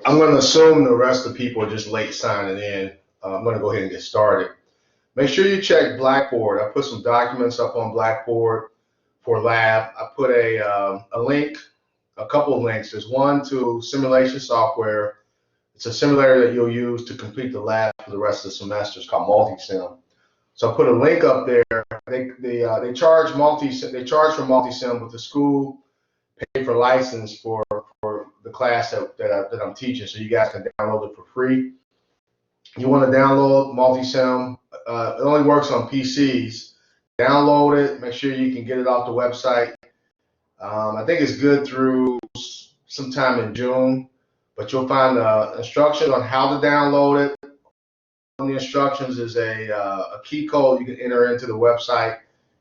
I'm going to assume the rest of the people are just late signing in. I'm going to go ahead and get started. Make sure you check Blackboard. I put some documents up on Blackboard for lab. I put a link, a couple of links. There's one to simulation software. It's a simulator that you'll use to complete the lab for the rest of the semester. It's called Multisim. So I put a link up there. They charge for Multisim, but the school paid for license for the class that I'm teaching, so you guys can download it for free. You want to download Multisim. It only works on PCs. Download it. Make sure you can get it off the website. I think it's good through sometime in June, but you'll find instructions on how to download it. On the instructions is a key code you can enter into the website,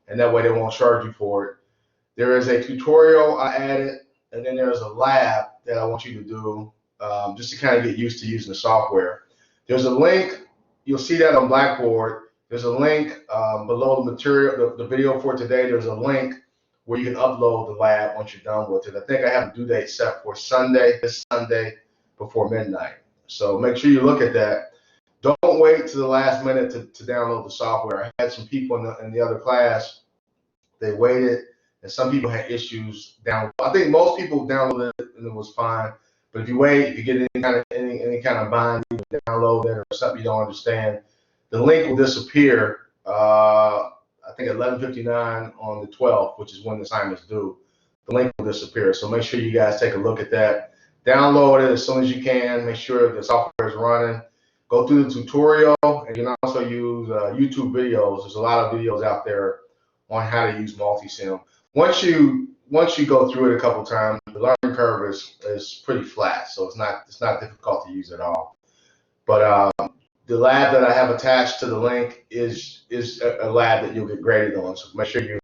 and that way they won't charge you for it. There is a tutorial I added, and then there's a lab that I want you to do just to kind of get used to using the software. There's a link. You'll see that on Blackboard. There's a link below the material, the video for today. There's a link where you can upload the lab once you're done with it. I think I have a due date set for this Sunday before midnight. So make sure you look at that. Don't wait to the last minute to download the software. I had some people in the other class, they waited, and some people had issues downloading. I think most people downloaded it and it was fine. But if you wait, if you get any kind of bind, you can download it or something you don't understand, the link will disappear. I think 11:59 on the 12th, which is when the assignment's due. The link will disappear. So make sure you guys take a look at that. Download it as soon as you can. Make sure the software is running. Go through the tutorial, and you can also use YouTube videos. There's a lot of videos out there on how to use Multisim. Once you go through it a couple times, the learning curve is pretty flat, so it's not difficult to use at all. But the lab that I have attached to the link is a lab that you'll get graded on. So make sure you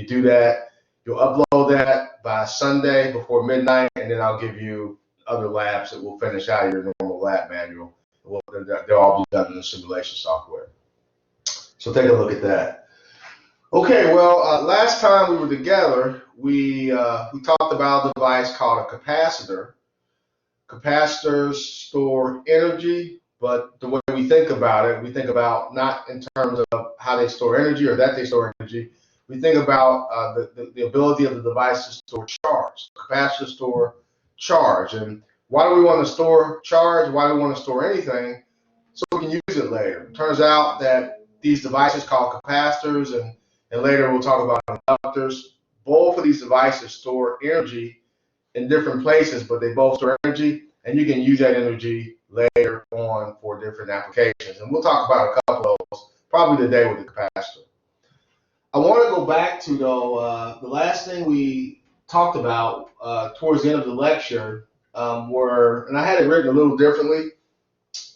do that. You'll upload that by Sunday before midnight, and then I'll give you other labs that will finish out your normal lab manual. They'll all be done in the simulation software. So take a look at that. Okay, well, last time we were together, we talked about a device called a capacitor. Capacitors store energy, but the way we think about it, we think about not in terms of how they store energy or that they store energy. We think about the ability of the device to store charge. Capacitors store charge. And why do we want to store charge? Why do we want to store anything? So we can use it later. It turns out that these devices called capacitors, and later we'll talk about inductors, both of these devices store energy in different places, but they both store energy, and you can use that energy later on for different applications. And we'll talk about a couple of those probably today with the capacitor. I want to go back to, though, the last thing we talked about towards the end of the lecture and I had it written a little differently.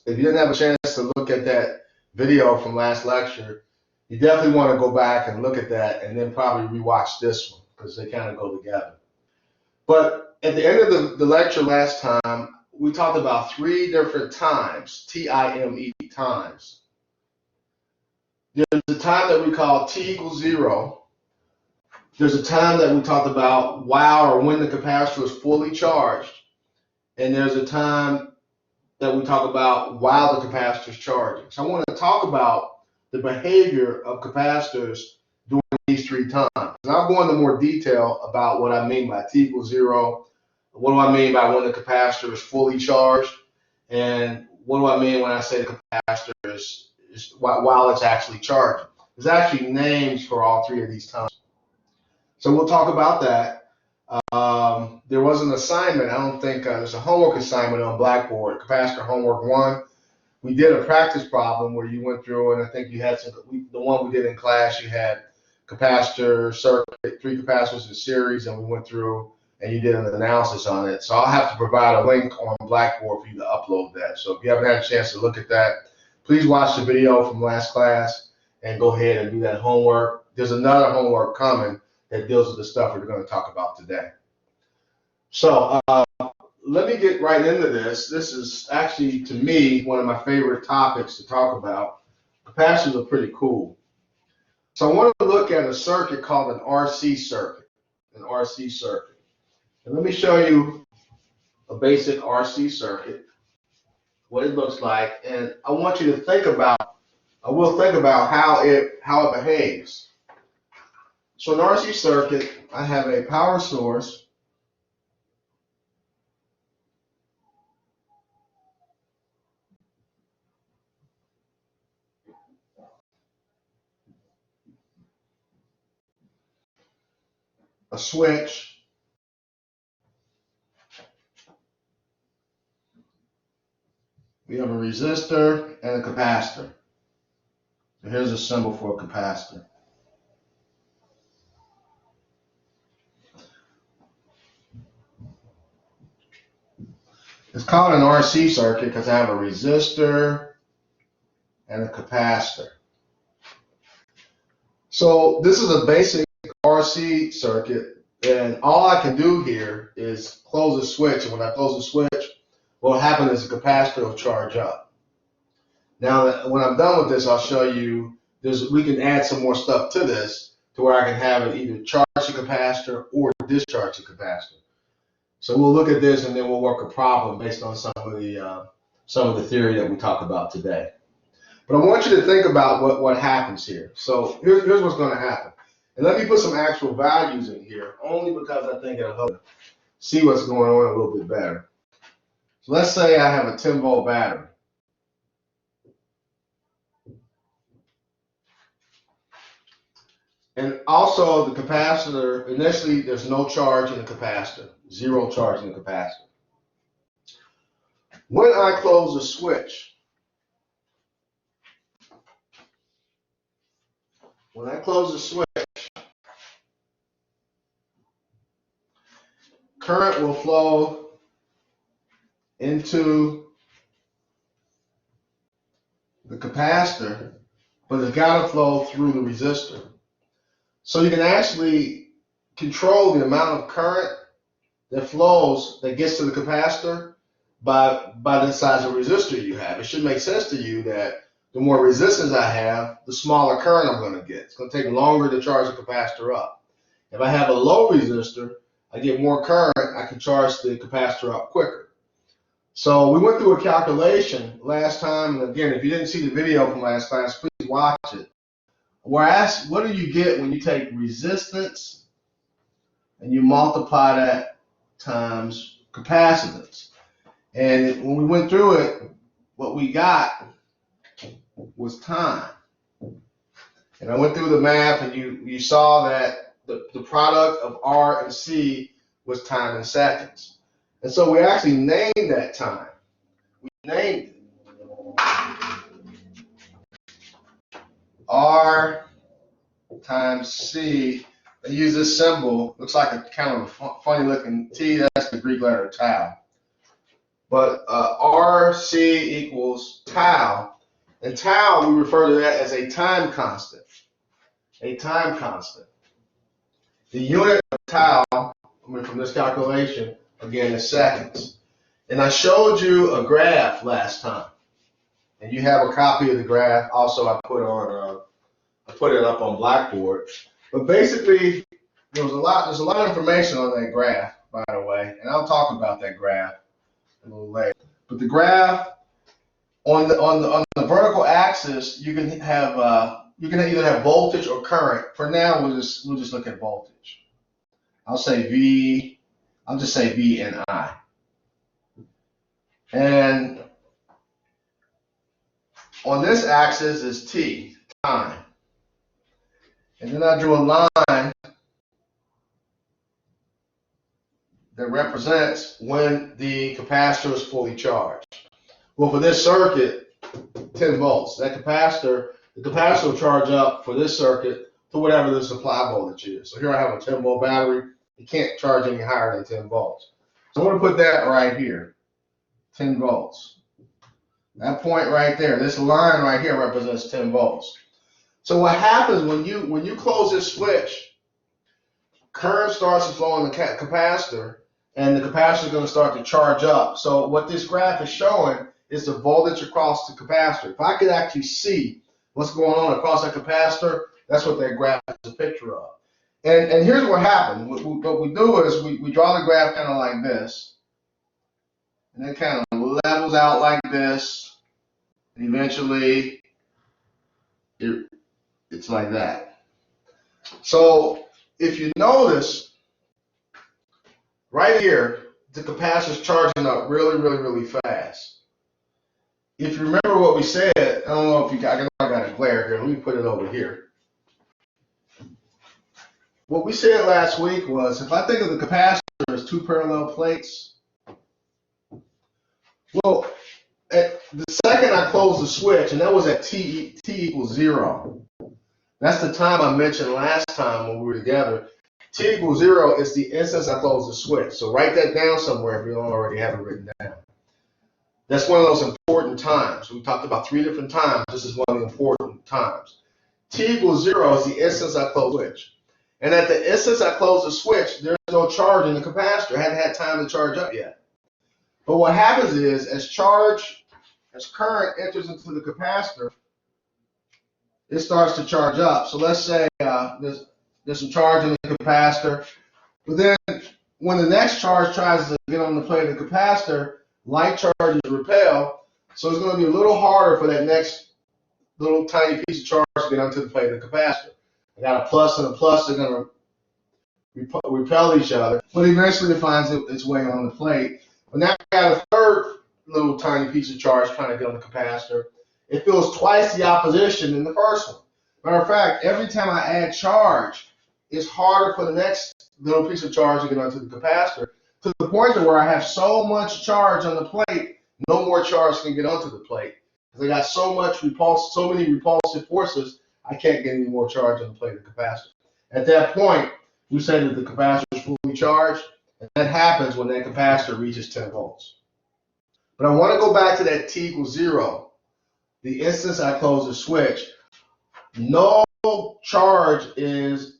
If you didn't have a chance to look at that video from last lecture, you definitely want to go back and look at that and then probably rewatch this one because they kind of go together. But at the end of the lecture last time, we talked about 3 different times, T-I-M-E, times. There's a time that we call T equals 0. There's a time that we talked about while or when the capacitor is fully charged. And there's a time that we talk about while the capacitor is charging. So I want to talk about the behavior of capacitors during these 3 times. And I'll go into more detail about what I mean by T equals 0, what do I mean by when the capacitor is fully charged, and what do I mean when I say the capacitor is while it's actually charging. There's actually names for all 3 of these times. So we'll talk about that. There was an assignment. I don't think there's a homework assignment on Blackboard, capacitor homework 1. We did a practice problem where you went through, and I think you had the one we did in class, you had capacitor circuit, 3 capacitors in series, and we went through and you did an analysis on it. So I'll have to provide a link on Blackboard for you to upload that. So if you haven't had a chance to look at that, please watch the video from last class and go ahead and do that homework. There's another homework coming that deals with the stuff we're going to talk about today. So let me get right into this. This is actually, to me, one of my favorite topics to talk about. Capacitors are pretty cool. So I want to look at a circuit called an RC circuit. And let me show you a basic RC circuit, what it looks like, and I want you to think about, I will think about how it behaves. So an RC circuit, I have a power source, a switch, we have a resistor and a capacitor. So here's a symbol for a capacitor. It's called an RC circuit because I have a resistor and a capacitor. So this is a basic RC circuit, and all I can do here is close the switch, and when I close the switch, what will happen is the capacitor will charge up. Now, when I'm done with this, I'll show you, we can add some more stuff to this to where I can have it either charge the capacitor or discharge the capacitor. So we'll look at this and then we'll work a problem based on some of the theory that we talk about today. But I want you to think about what happens here. So here's what's going to happen. And let me put some actual values in here, only because I think it'll help see what's going on a little bit better. So let's say I have a 10-volt battery. And also the capacitor, initially there's no charge in the capacitor, zero charge in the capacitor. When I close the switch, current will flow into the capacitor, but it's got to flow through the resistor. So you can actually control the amount of current that flows, that gets to the capacitor by the size of resistor you have. It should make sense to you that the more resistance I have, the smaller current I'm going to get. It's going to take longer to charge the capacitor up. If I have a low resistor, I get more current, I can charge the capacitor up quicker. So we went through a calculation last time, and again, if you didn't see the video from last class, please watch it. Where I asked, what do you get when you take resistance and you multiply that times capacitance? And when we went through it, what we got was time. And I went through the math, and you saw that the product of R and C was time in seconds. And so we actually named that time. We named it R times C. They use this symbol. Looks like a kind of a funny looking T. That's the Greek letter tau. But RC equals tau. And tau, we refer to that as a time constant. A time constant. The unit of tau, from this calculation, again, is seconds. And I showed you a graph last time. And you have a copy of the graph. Also, I put it up on Blackboard. But basically, there's a lot of information on that graph, by the way, and I'll talk about that graph a little later. But the graph on the vertical axis, you can either have voltage or current. For now, we'll just look at voltage. I'll just say V and I. And on this axis is T, time. And then I drew a line that represents when the capacitor is fully charged. Well, for this circuit, 10 volts. The capacitor will charge up for this circuit to whatever the supply voltage is. So here I have a 10-volt battery. It can't charge any higher than 10 volts. So I'm going to put that right here, 10 volts. That point right there, this line right here represents 10 volts. So what happens when you close this switch, current starts to flow in the capacitor, and the capacitor is going to start to charge up. So what this graph is showing is the voltage across the capacitor. If I could actually see what's going on across that capacitor, that's what that graph is a picture of. And here's what happened. What we do is we draw the graph kind of like this. and it kind of levels out like this, and eventually it's like that. So if you notice, right here, the capacitor's charging up really, really, really fast. If you remember what we said, I don't know if you got, I got a glare here. Let me put it over here. What we said last week was, if I think of the capacitor as two parallel plates, well, at the second I close the switch, and that was at t equals 0. That's the time I mentioned last time when we were together. T equals 0 is the instant I close the switch. So write that down somewhere if you don't already have it written down. That's one of those important times. We talked about 3 different times. This is one of the important times. T equals 0 is the instant I close the switch. And at the instant I close the switch, there's no charge in the capacitor. I hadn't had time to charge up yet. But what happens is, as current enters into the capacitor, it starts to charge up. So let's say there's some charge in the capacitor. But then when the next charge tries to get on the plate of the capacitor, like charges repel. So it's going to be a little harder for that next little tiny piece of charge to get onto the plate of the capacitor. I got a plus and a plus, they're going to repel each other. But eventually it finds its way on the plate. But now I got a third little tiny piece of charge trying to get on the capacitor. It feels twice the opposition than the first one. Matter of fact, every time I add charge, it's harder for the next little piece of charge to get onto the capacitor, to the point where I have so much charge on the plate, no more charge can get onto the plate. Because I got so many repulsive forces, I can't get any more charge on the plate of the capacitor. At that point, we say that the capacitor is fully charged, and that happens when that capacitor reaches 10 volts. But I want to go back to that T equals 0. The instant I close the switch, no charge is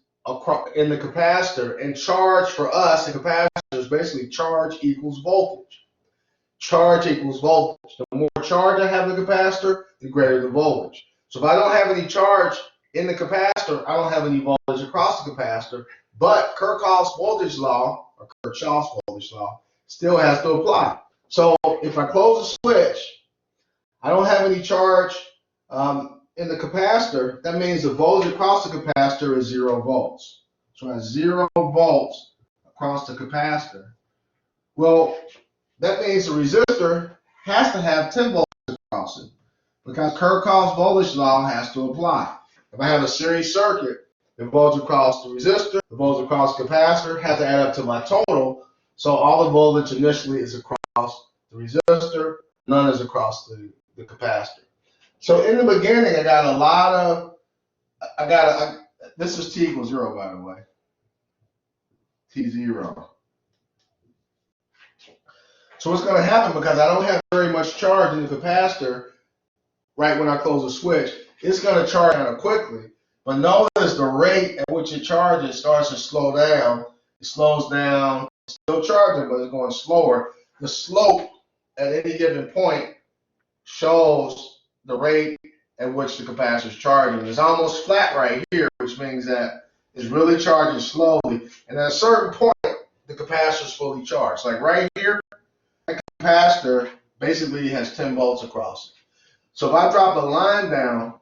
in the capacitor, and charge for us, the capacitor, is basically charge equals voltage. Charge equals voltage. The more charge I have in the capacitor, the greater the voltage. So if I don't have any charge in the capacitor, I don't have any voltage across the capacitor, but Kirchhoff's voltage law, or Kirchhoff's voltage law, still has to apply. So if I close the switch, I don't have any charge in the capacitor. That means the voltage across the capacitor is 0 volts. So I have 0 volts across the capacitor. Well, that means the resistor has to have 10 volts across it, because Kirchhoff's voltage law has to apply. If I have a series circuit, the voltage across the resistor, the voltage across the capacitor has to add up to my total. So all the voltage initially is across the resistor, none is across the capacitor. So in the beginning, I got a lot of, this is T equals 0, by the way. T0. So what's going to happen, because I don't have very much charge in the capacitor right when I close the switch, it's going to charge kind of quickly. But notice the rate at which it charges starts to slow down. It slows down, it's still charging, but it's going slower. The slope at any given point shows the rate at which the capacitor is charging. It's almost flat right here, which means that it's really charging slowly. And at a certain point, the capacitor is fully charged. Like right here, the capacitor basically has 10 volts across it. So if I drop the line down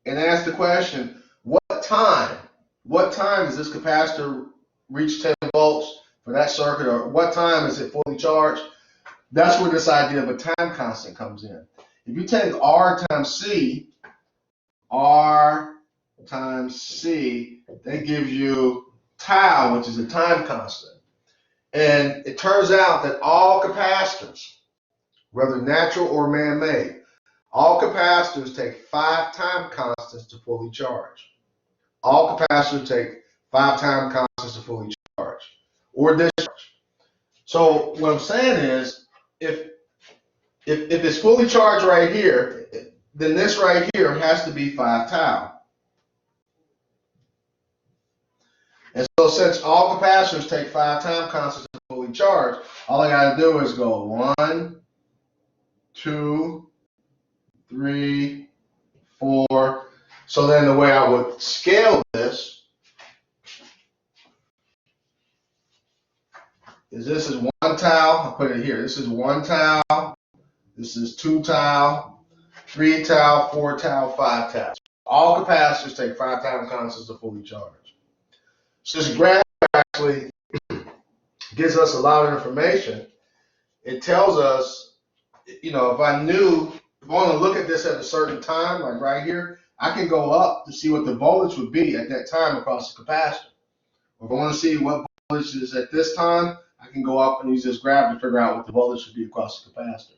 and ask the question, what time does this capacitor reach 10 volts for that circuit, or what time is it fully charged? That's where this idea of a time constant comes in. If you take R times C, that gives you tau, which is a time constant. And it turns out that all capacitors, whether natural or man-made, all capacitors take 5 time constants to fully charge. All capacitors take 5 time constants to fully charge or discharge. So what I'm saying is, if it's fully charged right here, then this right here has to be 5 tau. And so since all capacitors take 5 time constants to fully charge, all I got to do is go 1, 2, 3, 4. So then the way I would scale this this is 1 tau. I'll put it here. This is 1 tau. This is 2 tau, 3 tau, 4 tau, 5 tau. All capacitors take 5 time constants to fully charge. So this graph actually gives us a lot of information. It tells us, if I want to look at this at a certain time, like right here, I can go up to see what the voltage would be at that time across the capacitor. Or if I want to see what voltage is at this time, I can go up and use this graph to figure out what the voltage should be across the capacitor.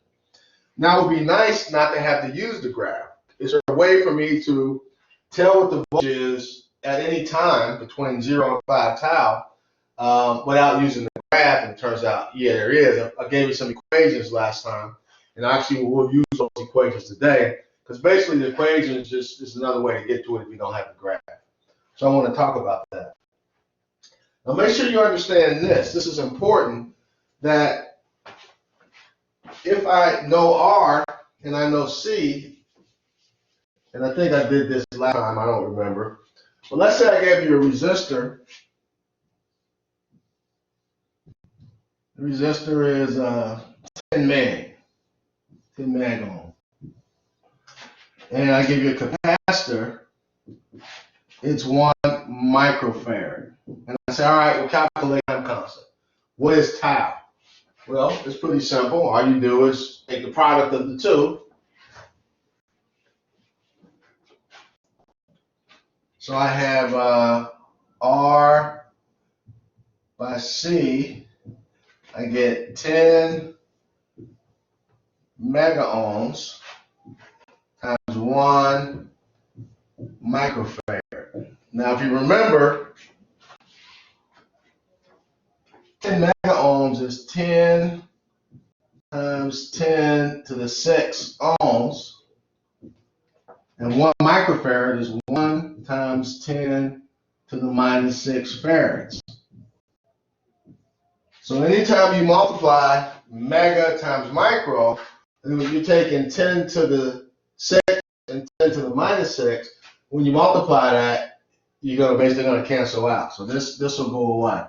Now, it would be nice not to have to use the graph. Is there a way for me to tell what the voltage is at any time between 0 and 5 tau without using the graph? And it turns out, yeah, there is. I gave you some equations last time, and actually we'll use those equations today, because basically the equation is another way to get to it if you don't have the graph. So I want to talk about that. Now make sure you understand this. This is important, that if I know R and I know C, and I think I did this last time, I don't remember. But let's say I gave you a resistor. The resistor is 10 meg ohm. And I give you a capacitor, it's 1 microfarad. And I say, all right, we'll calculate time constant. What is tau? Well, it's pretty simple. All you do is take the product of the two. So I have R by C. I get 10 mega ohms times 1 microfarad. Now, if you remember, 10 mega ohms is 10 times 10 to the 6 ohms, and 1 microfarad is 1 times 10 to the minus 6 farads. So anytime you multiply mega times micro, you're taking 10 to the 6 and 10 to the minus 6. When you multiply that, you're basically going to cancel out. So this will go away.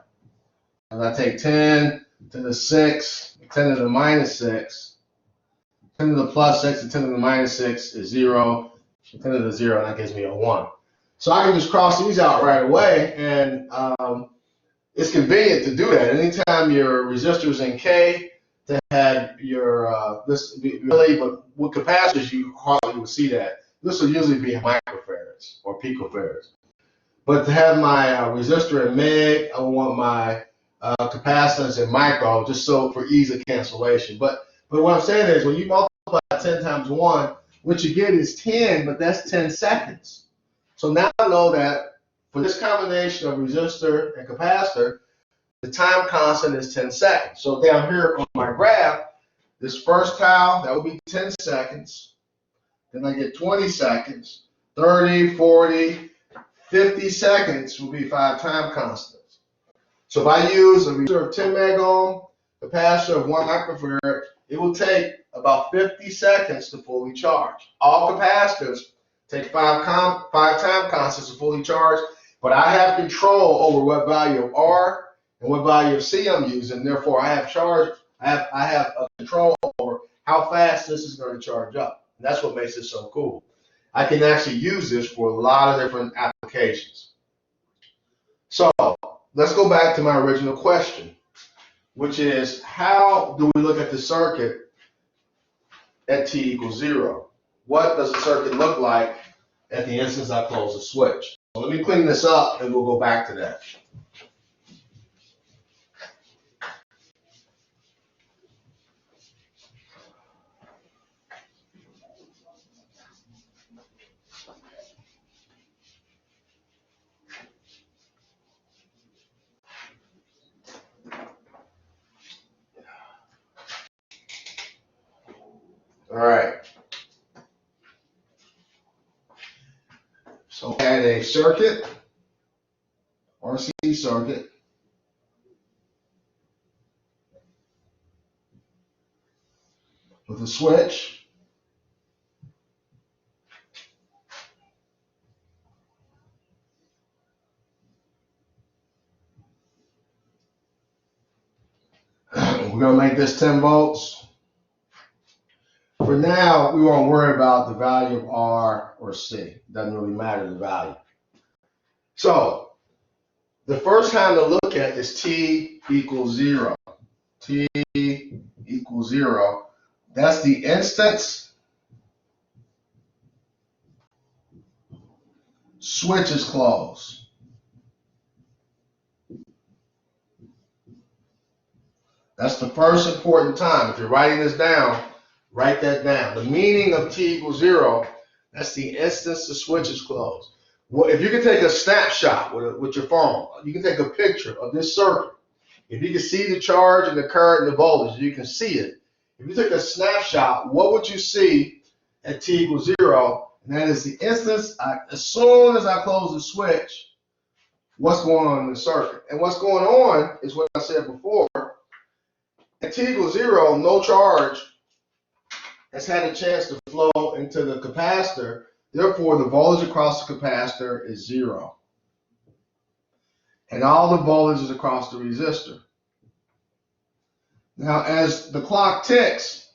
And I take 10 to the 6, 10 to the minus 6, 10 to the plus 6, and 10 to the minus 6 is 0, 10 to the 0, and that gives me a 1. So I can just cross these out right away, and it's convenient to do that. Anytime your resistor is in K, to have your but with capacitors you hardly will see that. This will usually be in microfarads or picofarads. But to have my resistor in meg, I want my capacitance in micro, just so for ease of cancellation. But what I'm saying is, when you multiply 10 times 1, what you get is 10, but that's 10 seconds. So now I know that for this combination of resistor and capacitor, the time constant is 10 seconds. So down here on my graph, this first tau, that would be 10 seconds. Then I get 20 seconds, 30, 40, 50 seconds will be 5 time constants. So if I use a resistor of 10 meg ohm, capacitor of 1 microfarad, it will take about 50 seconds to fully charge. All capacitors take 5 time constants to fully charge, but I have control over what value of R and what value of C I'm using. Therefore, I have a control over how fast this is going to charge up. And that's what makes it so cool. I can actually use this for a lot of different applications. So let's go back to my original question, which is, how do we look at the circuit at t equals 0? What does the circuit look like at the instant I close the switch? So let me clean this up and we'll go back to that. All right. So I had a circuit, RC circuit, with a switch, And we're going to make this 10 volts. For now, we won't worry about the value of R or C. It doesn't really matter the value. So the first time to look at is T equals 0. T equals 0. That's the instance switch is closed. That's the first important time. If you're writing this down, write that down. The meaning of T equals 0, that's the instance the switch is closed. Well, if you can take a snapshot with your phone, you can take a picture of this circuit. If you can see the charge and the current and the voltage, you can see it. If you took a snapshot, what would you see at T equals 0? And that is the instance, as soon as I close the switch, what's going on in the circuit. And what's going on is what I said before. At T equals 0, no charge has had a chance to flow into the capacitor. Therefore, the voltage across the capacitor is 0. And all the voltage is across the resistor. Now, as the clock ticks,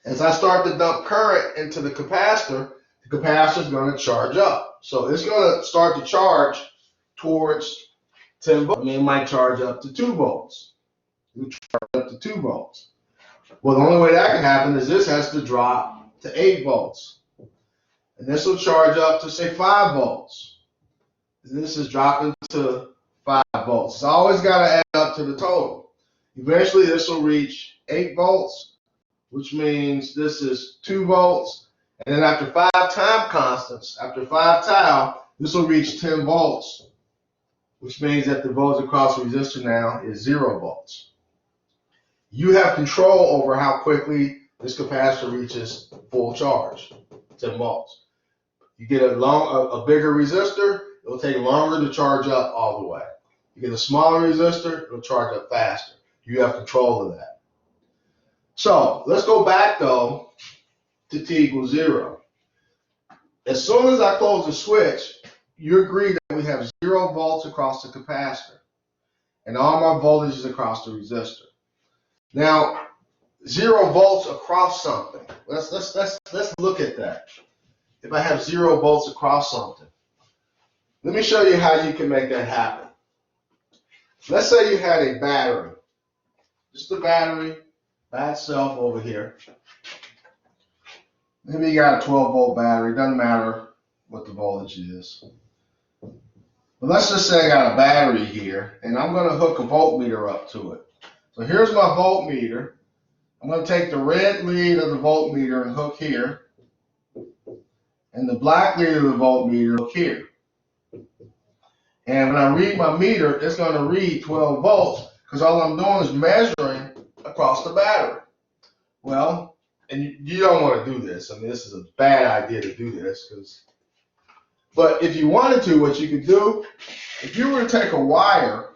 as I start to dump current into the capacitor is going to charge up. So it's going to start to charge towards 10 volts. I mean, it might charge up to 2 volts. It will charge up to 2 volts. Well, the only way that can happen is this has to drop to 8 volts. And this will charge up to, say, 5 volts. And this is dropping to 5 volts. It's always got to add up to the total. Eventually, this will reach 8 volts, which means this is 2 volts. And then after 5 time constants, after 5 tau, this will reach 10 volts, which means that the voltage across the resistor now is 0 volts. You have control over how quickly this capacitor reaches full charge, 10 volts. You get a bigger resistor, it'll take longer to charge up all the way. You get a smaller resistor, it'll charge up faster. You have control of that. So let's go back though to T equals 0. As soon as I close the switch, you agree that we have 0 volts across the capacitor, and all my voltage is across the resistor. Now, 0 volts across something. Let's look at that. If I have 0 volts across something, let me show you how you can make that happen. Let's say you had a battery, just a battery by itself over here. Maybe you got a 12 volt battery, doesn't matter what the voltage is. But let's just say I got a battery here, and I'm going to hook a voltmeter up to it. So here's my voltmeter. I'm going to take the red lead of the voltmeter and hook here, and the black lead of the voltmeter hook here. And when I read my meter, it's going to read 12 volts because all I'm doing is measuring across the battery. Well, and you don't want to do this. I mean, this is a bad idea to do this. But if you wanted to, what you could do, if you were to take a wire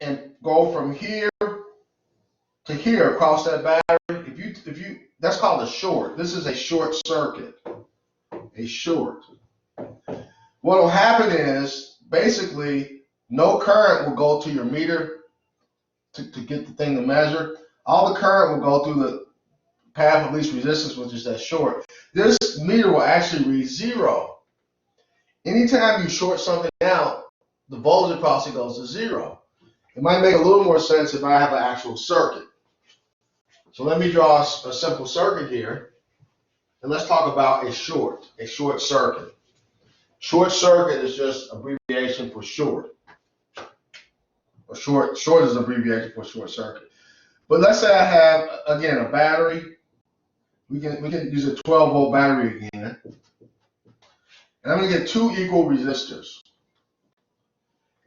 and go from here to here across that battery, that's called a short. This is a short circuit. A short. What will happen is basically no current will go to your meter to get the thing to measure. All the current will go through the path of least resistance, which is that short. This meter will actually read 0. Anytime you short something out, the voltage across it goes to 0. It might make a little more sense if I have an actual circuit. So let me draw a simple circuit here, and let's talk about a short circuit. Short circuit is just abbreviation for short. Or short is abbreviation for short circuit. But let's say I have, again, a battery. We can use a 12 volt battery again. And I'm going to get 2 equal resistors.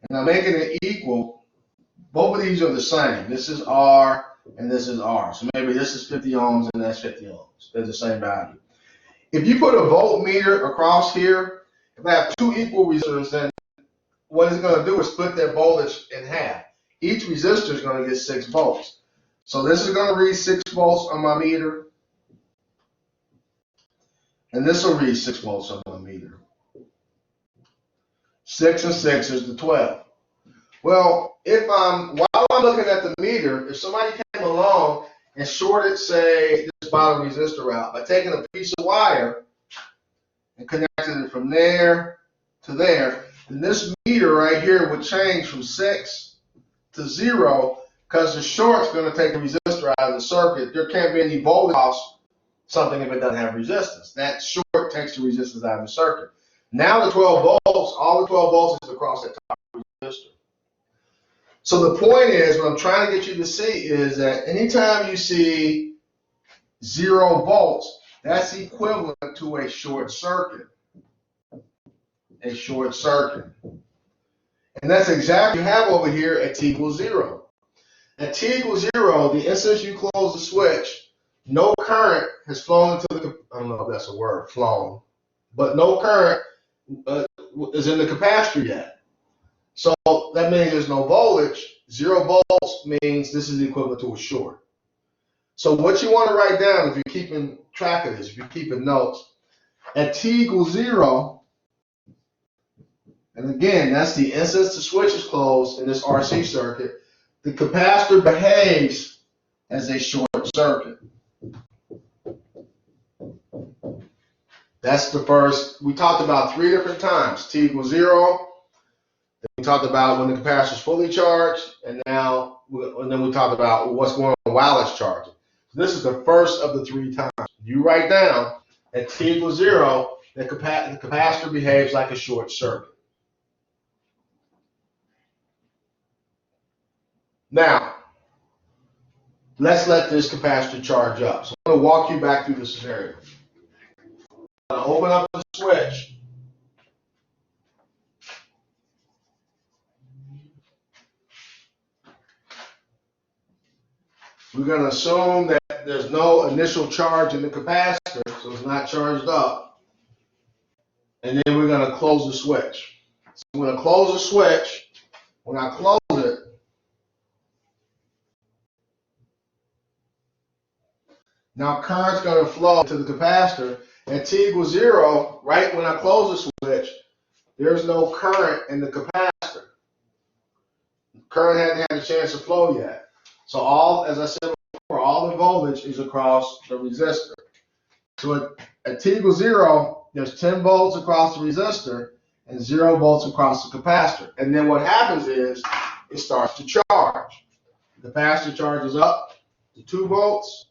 And I'm making it equal. Both of these are the same. This is R and this is R. So maybe this is 50 ohms and that's 50 ohms. They're the same value. If you put a voltmeter across here, if I have 2 equal resistors, then what it's going to do is split that voltage in half. Each resistor is going to get 6 volts. So this is going to read 6 volts on my meter. And this will read 6 volts on my meter. 6 and 6 is the 12. Well, while I'm looking at the meter, if somebody came along and shorted, say, this bottom resistor out by taking a piece of wire and connecting it from there to there, then this meter right here would change from 6 to 0 because the short's going to take the resistor out of the circuit. There can't be any voltage off something if it doesn't have resistance. That short takes the resistance out of the circuit. Now the 12 volts, all the 12 volts is across that top resistor. So the point is, what I'm trying to get you to see is that anytime you see 0 volts, that's equivalent to a short circuit. A short circuit. And that's exactly what you have over here at t equals 0. At t equals 0, the instant you close the switch, no current has flown into the, I don't know if that's a word, flown, but no current is in the capacitor yet. So that means there's no voltage. 0 volts means this is equivalent to a short. So what you want to write down, if you're keeping track of this, if you're keeping notes, at t equals 0, and again, that's the instant the switch is closed in this RC circuit, the capacitor behaves as a short circuit. That's the first. We talked about 3 different times. T equals 0. Then we talked about when the capacitor is fully charged, and then we talked about what's going on while it's charging. So this is the first of the 3 times. You write down at t equals 0, the capacitor behaves like a short circuit. Now, let's let this capacitor charge up. So I'm going to walk you back through the scenario. I'm going to open up the switch. We're going to assume that there's no initial charge in the capacitor, so it's not charged up. And then we're going to close the switch. So I'm going to close the switch. When I close it, now current's going to flow to the capacitor. At t equals 0, right when I close the switch, there's no current in the capacitor. Current hadn't had a chance to flow yet. So all, as I said before, all the voltage is across the resistor. So at t equals 0, there's 10 volts across the resistor and 0 volts across the capacitor. And then what happens is it starts to charge. The capacitor charges up to 2 volts.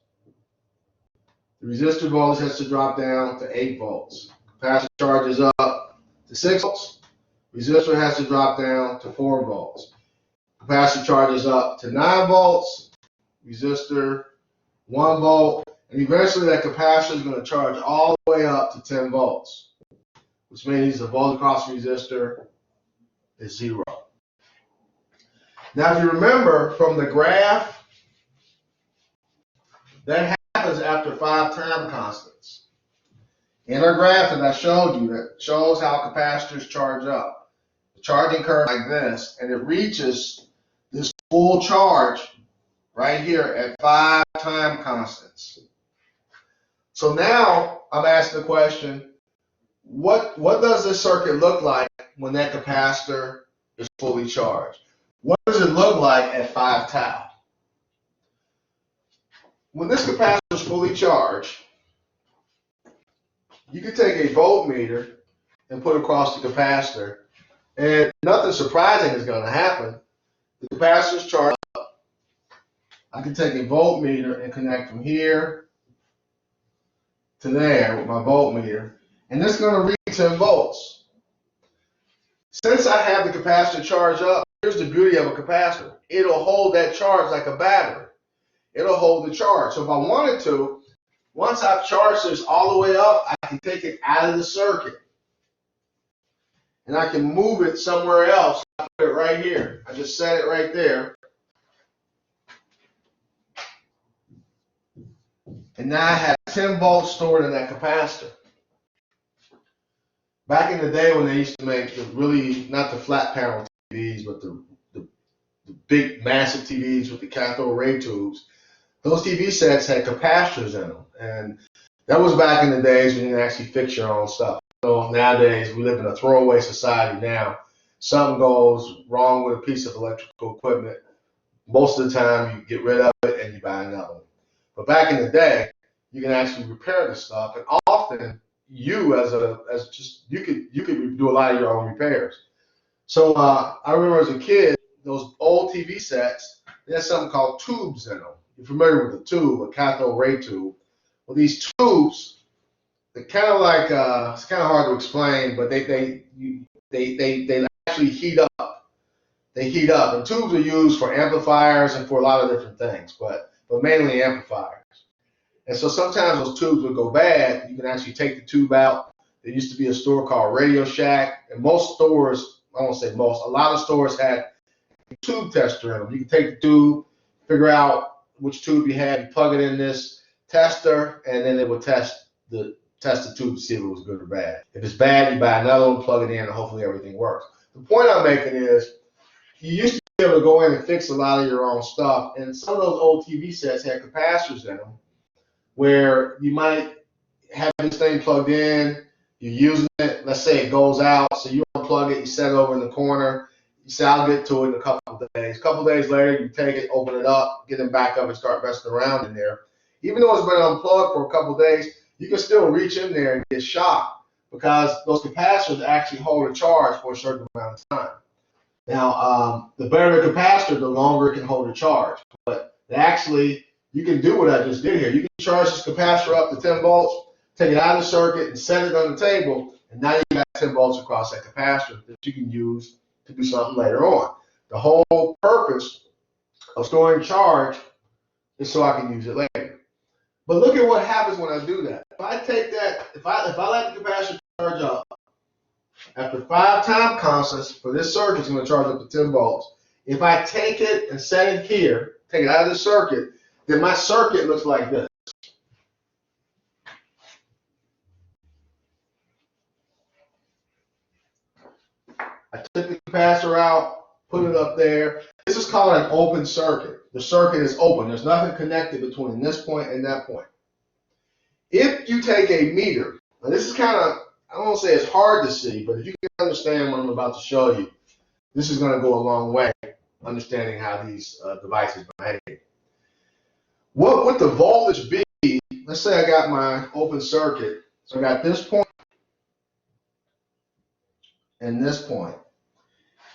The resistor voltage has to drop down to 8 volts. Capacitor charges up to 6 volts. Resistor has to drop down to 4 volts. Capacitor charges up to 9 volts. Resistor 1 volt. And eventually that capacitor is going to charge all the way up to 10 volts, which means the voltage across the resistor is 0. Now if you remember from the graph, that happens after 5 time constants. In our graph that I showed you, that shows how capacitors charge up. The charging curve like this, and it reaches this full charge right here at 5 time constants. So now I'm asking the question, what does this circuit look like when that capacitor is fully charged? What does it look like at 5 tau? When this capacitor is fully charged, you can take a voltmeter and put it across the capacitor, and nothing surprising is going to happen. The capacitor is charged up. I can take a voltmeter and connect from here to there with my voltmeter, and this is going to read 10 volts. Since I have the capacitor charged up, here's the beauty of a capacitor. It'll hold that charge like a battery. It'll hold the charge. So if I wanted to, once I've charged this all the way up, I can take it out of the circuit. And I can move it somewhere else. I put it right here. I just set it right there. And now I have 10 volts stored in that capacitor. Back in the day when they used to make the really, not the flat panel TVs, but the big massive TVs with the cathode ray tubes, those TV sets had capacitors in them. And that was back in the days when you didn't actually fix your own stuff. So nowadays, we live in a throwaway society now. Something goes wrong with a piece of electrical equipment, Most of the time, you get rid of it and you buy another one. But back in the day, you can actually repair the stuff, and often you could do a lot of your own repairs. So I remember as a kid, those old TV sets, they had something called tubes in them. You're familiar with the tube, a cathode ray tube. Well, these tubes, they're kind of like it's kind of hard to explain, but they actually heat up. They heat up, and tubes are used for amplifiers and for a lot of different things, but mainly amplifiers. And so sometimes those tubes would go bad. You can actually take the tube out. There used to be a store called Radio Shack, and most stores, I won't say most, a lot of stores had a tube tester in them. You can take the tube, figure out which tube you had, you plug it in this tester, and then it would test the tube to see if it was good or bad. If it's bad, you buy another one, plug it in, and hopefully everything works. The point I'm making is you used to be able to go in and fix a lot of your own stuff, and some of those old TV sets had capacitors in them where you might have this thing plugged in, you're using it, let's say it goes out, so you unplug it, you set it over in the corner, you say, I'll get to it in a couple of days. A couple of days later, you take it, open it up, get it back up, and start messing around in there. Even though it's been unplugged for a couple of days, you can still reach in there and get shocked because those capacitors actually hold a charge for a certain amount of time. Now, the better the capacitor, the longer it can hold a charge. But actually, you can do what I just did here. You can charge this capacitor up to 10 volts, take it out of the circuit, and set it on the table, and now you got 10 volts across that capacitor that you can use to do something later on. The whole purpose of storing charge is so I can use it later. But look at what happens when I do that. If I take that, if I let the capacitor charge up, after 5 time constants for this circuit, it's going to charge up to 10 volts. If I take it and set it here, take it out of the circuit, then my circuit looks like this. I took the capacitor out, put it up there. This is called an open circuit. The circuit is open. There's nothing connected between this point and that point. If you take a meter, and this is kind of, I don't want to say it's hard to see, but if you can understand what I'm about to show you, this is going to go a long way, understanding how these devices behave. What would the voltage be? Let's say I got my open circuit. So I got this point and this point.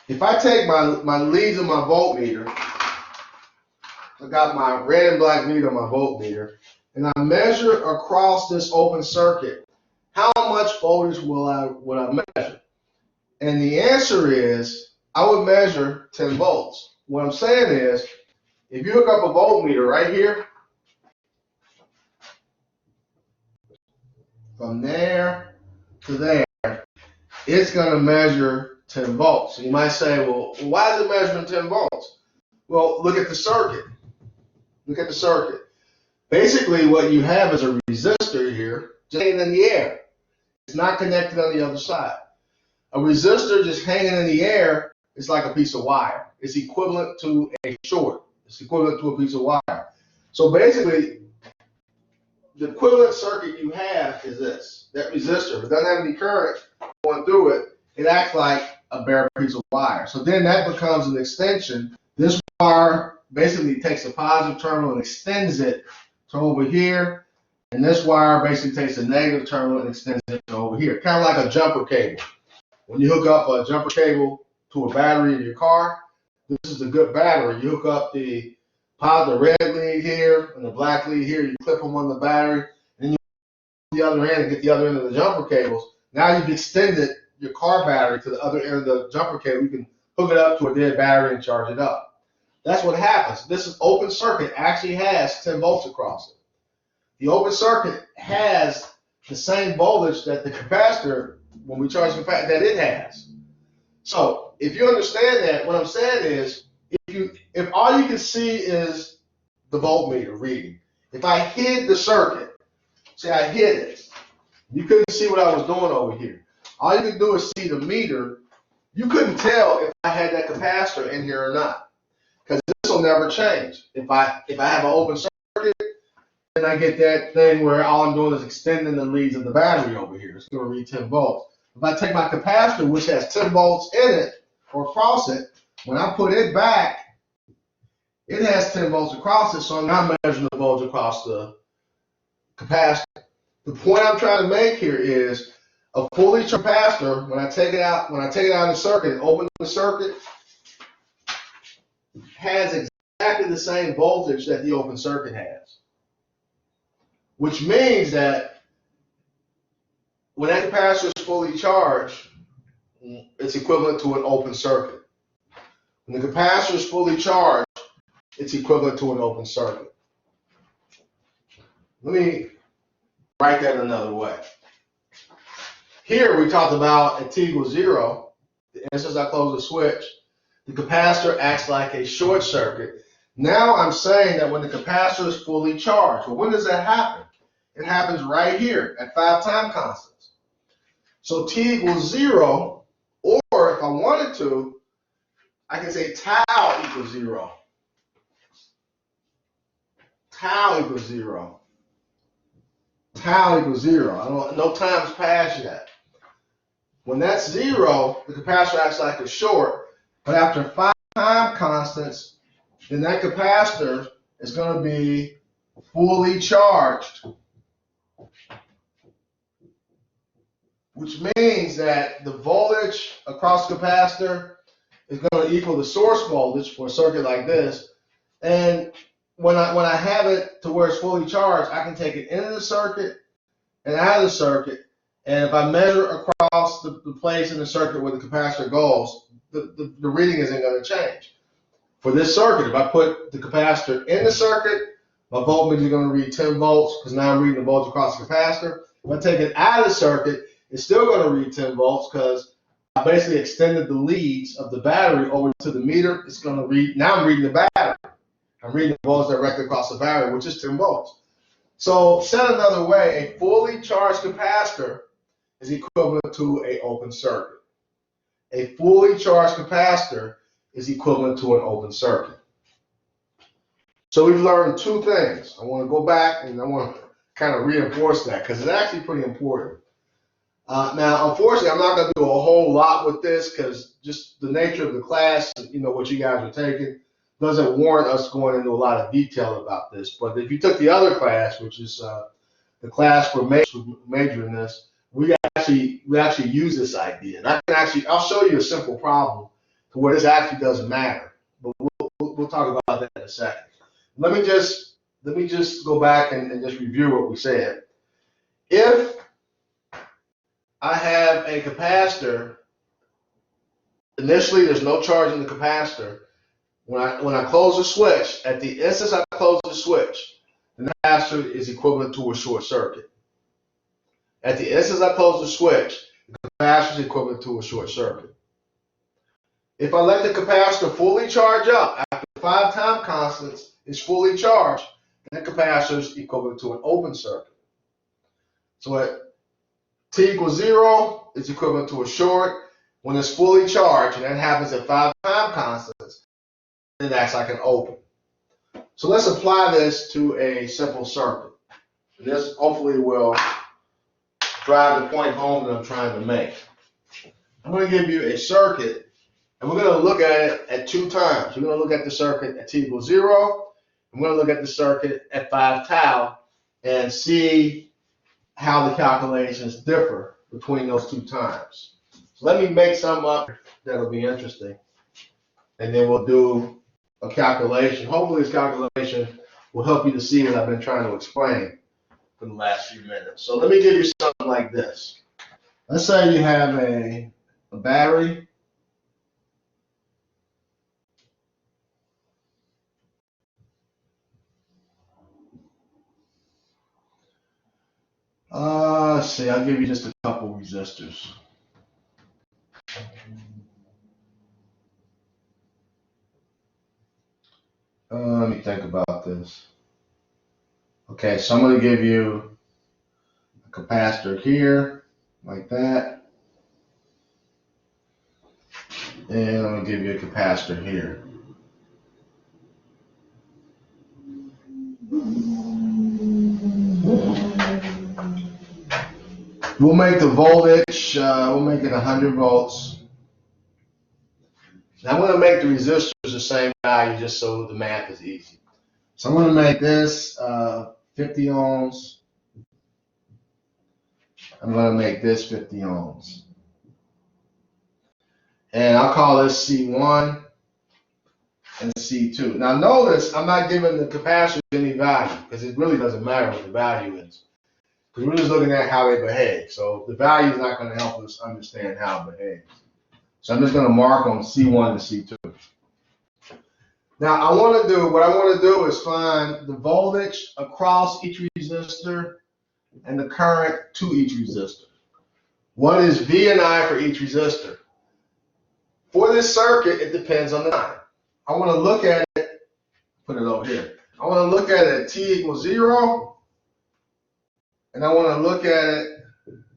If I take my leads of my voltmeter, I got my red and black meter on my voltmeter, and I measure across this open circuit, how much voltage would I measure? And the answer is, I would measure 10 volts. What I'm saying is, if you hook up a voltmeter right here, from there to there, it's going to measure 10 volts. So you might say, well, why is it measuring 10 volts? Well, look at the circuit. Look at the circuit. Basically, what you have is a resistor here just hanging in the air. It's not connected on the other side. A resistor just hanging in the air is like a piece of wire. It's equivalent to a short. It's equivalent to a piece of wire. So basically, the equivalent circuit you have is this. That resistor, if it doesn't have any current going through it, it acts like a bare piece of wire. So then that becomes an extension. This wire basically takes a positive terminal and extends it to over here. And this wire basically takes a negative terminal and extends it to over here. Kind of like a jumper cable. When you hook up a jumper cable to a battery in your car, this is a good battery. You hook up the red lead here and the black lead here. You clip them on the battery, and then you go to the other end and get the other end of the jumper cables. Now you've extended your car battery to the other end of the jumper cable. You can hook it up to a dead battery and charge it up. That's what happens. This is open circuit actually has 10 volts across it. The open circuit has the same voltage that the capacitor, when we charge the capacitor, that it has. So if you understand that, what I'm saying is, if all you can see is the voltmeter reading, if I hid the circuit, say I hid it, you couldn't see what I was doing over here. All you can do is see the meter. You couldn't tell if I had that capacitor in here or not, because this will never change. If I have an open circuit, then I get that thing where all I'm doing is extending the leads of the battery over here. It's going to read 10 volts. If I take my capacitor, which has 10 volts in it or across it, when I put it back, It has 10 volts across it, so I'm not measuring the volts across the capacitor. The point I'm trying to make here is a fully charged capacitor, when I take it out of the circuit and open the circuit, has exactly the same voltage that the open circuit has. Which means that when that capacitor is fully charged, it's equivalent to an open circuit. When the capacitor is fully charged, it's equivalent to an open circuit. Let me write that another way. Here we talked about at t equals 0, the instant I close the switch, the capacitor acts like a short circuit. Now I'm saying that when the capacitor is fully charged, well, when does that happen? It happens right here at 5 time constants. So t equals 0, or if I wanted to, I can say tau equals 0. Tau equals 0. Tau equals 0. No time's passed yet. When that's 0, the capacitor acts like a short, but after 5 time constants, then that capacitor is going to be fully charged, which means that the voltage across the capacitor is going to equal the source voltage for a circuit like this. And when I have it to where it's fully charged, I can take it into the circuit and out of the circuit. And if I measure across the place in the circuit where the capacitor goes, the reading isn't going to change. For this circuit, if I put the capacitor in the circuit, my voltmeter is going to read 10 volts because now I'm reading the voltage across the capacitor. If I take it out of the circuit, it's still going to read 10 volts because I basically extended the leads of the battery over to the meter. It's going to read, now I'm reading the battery. I'm reading the voltage directly across the battery, which is 10 volts. So said another way, a fully charged capacitor is equivalent to an open circuit. A fully charged capacitor is equivalent to an open circuit. So we've learned two things. I want to go back and I want to kind of reinforce that because it's actually pretty important. Now, unfortunately, I'm not going to do a whole lot with this because just the nature of the class, what you guys are taking, doesn't warrant us going into a lot of detail about this. But if you took the other class, which is the class for major in this, we actually use this idea. And I'll show you a simple problem to where this actually doesn't matter. But we'll talk about that in a second. Let me just go back and just review what we said. If I have a capacitor, initially there's no charge in the capacitor. When I close the switch, at the instant I close the switch, the capacitor is equivalent to a short circuit. At the instant I close the switch, the capacitor is equivalent to a short circuit. If I let the capacitor fully charge up, after 5 time constants is fully charged, then the capacitor is equivalent to an open circuit. So at t equals 0, it's equivalent to a short. When it's fully charged, and that happens at 5 time constants, it acts like an open. So let's apply this to a simple circuit. This hopefully will drive the point home that I'm trying to make. I'm going to give you a circuit, and we're going to look at it at 2 times. We're going to look at the circuit at t equals 0. I'm going to look at the circuit at 5 tau and see how the calculations differ between those 2 times. So let me make some up that'll be interesting, and then we'll do a calculation. Hopefully this calculation will help you to see what I've been trying to explain for the last few minutes. So let me give you something like this. Let's say you have a battery. Let's see, I'll give you just a couple resistors. Let me think about this. Okay, so I'm going to give you a capacitor here, like that. And I'm going to give you a capacitor here. We'll make the voltage, we'll make it 100 volts. Now I'm going to make the resistors the same value just so the math is easy. So I'm going to make this 50 ohms. I'm going to make this 50 ohms. And I'll call this C1 and C2. Now notice I'm not giving the capacitors any value because it really doesn't matter what the value is. Because we're just looking at how they behave. So the value is not going to help us understand how it behaves. So I'm just going to mark on C1 and C2. Now what I want to do is find the voltage across each resistor and the current to each resistor. What is V and I for each resistor? For this circuit, it depends on the time. I want to look at it, put it over here. I want to look at it at t equals 0, and I want to look at it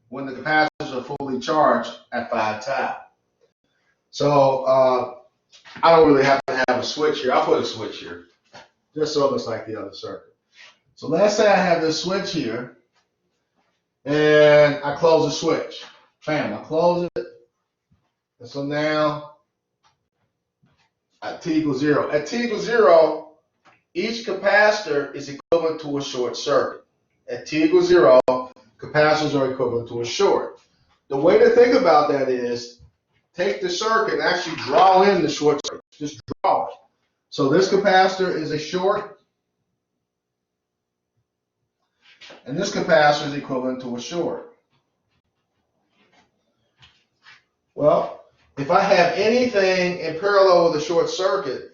when the capacitors are fully charged at 5 tau. So I don't really have to have a switch here. I'll put a switch here, just so it looks like the other circuit. So let's say I have this switch here, and I close the switch. Bam, I close it. And so now, at t equals 0. At t equals 0, each capacitor is equivalent to a short circuit. At t equals 0, capacitors are equivalent to a short. The way to think about that is, take the circuit and actually draw in the short circuit. Just draw it. So this capacitor is a short, and this capacitor is equivalent to a short. Well, if I have anything in parallel with a short circuit,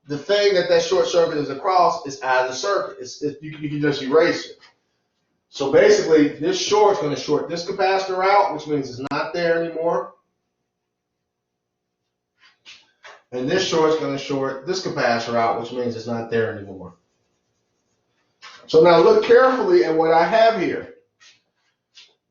the thing that short circuit is across is out of the circuit. You can just erase it. So basically, this short is going to short this capacitor out, which means it's not there anymore. And this short is going to short this capacitor out, which means it's not there anymore. So now look carefully at what I have here.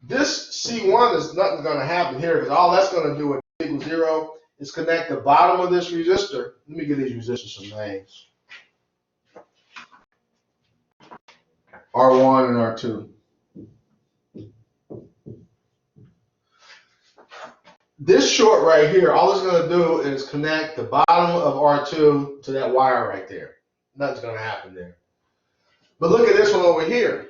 This C1 is nothing going to happen here because all that's going to do at t equals 0 is connect the bottom of this resistor. Let me give these resistors some names. R1 and R2. This short right here, all it's going to do is connect the bottom of R2 to that wire right there. Nothing's going to happen there. But look at this one over here.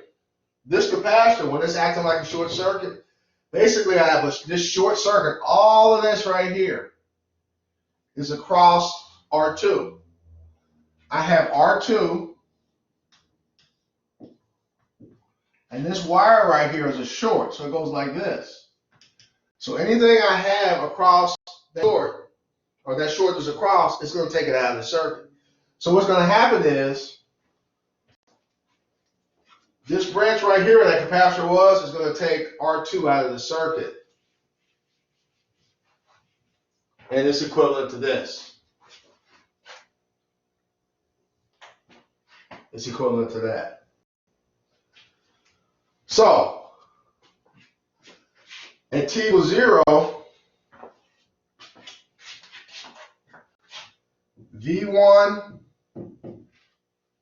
This capacitor, when it's acting like a short circuit, basically I have this short circuit, all of this right here is across R2. I have R2, and this wire right here is a short, so it goes like this. So anything I have across that short, or that short is across, it's going to take it out of the circuit. So what's going to happen is, this branch right here where that capacitor was is going to take R2 out of the circuit. And it's equivalent to this. It's equivalent to that. So, at t equals 0, V1,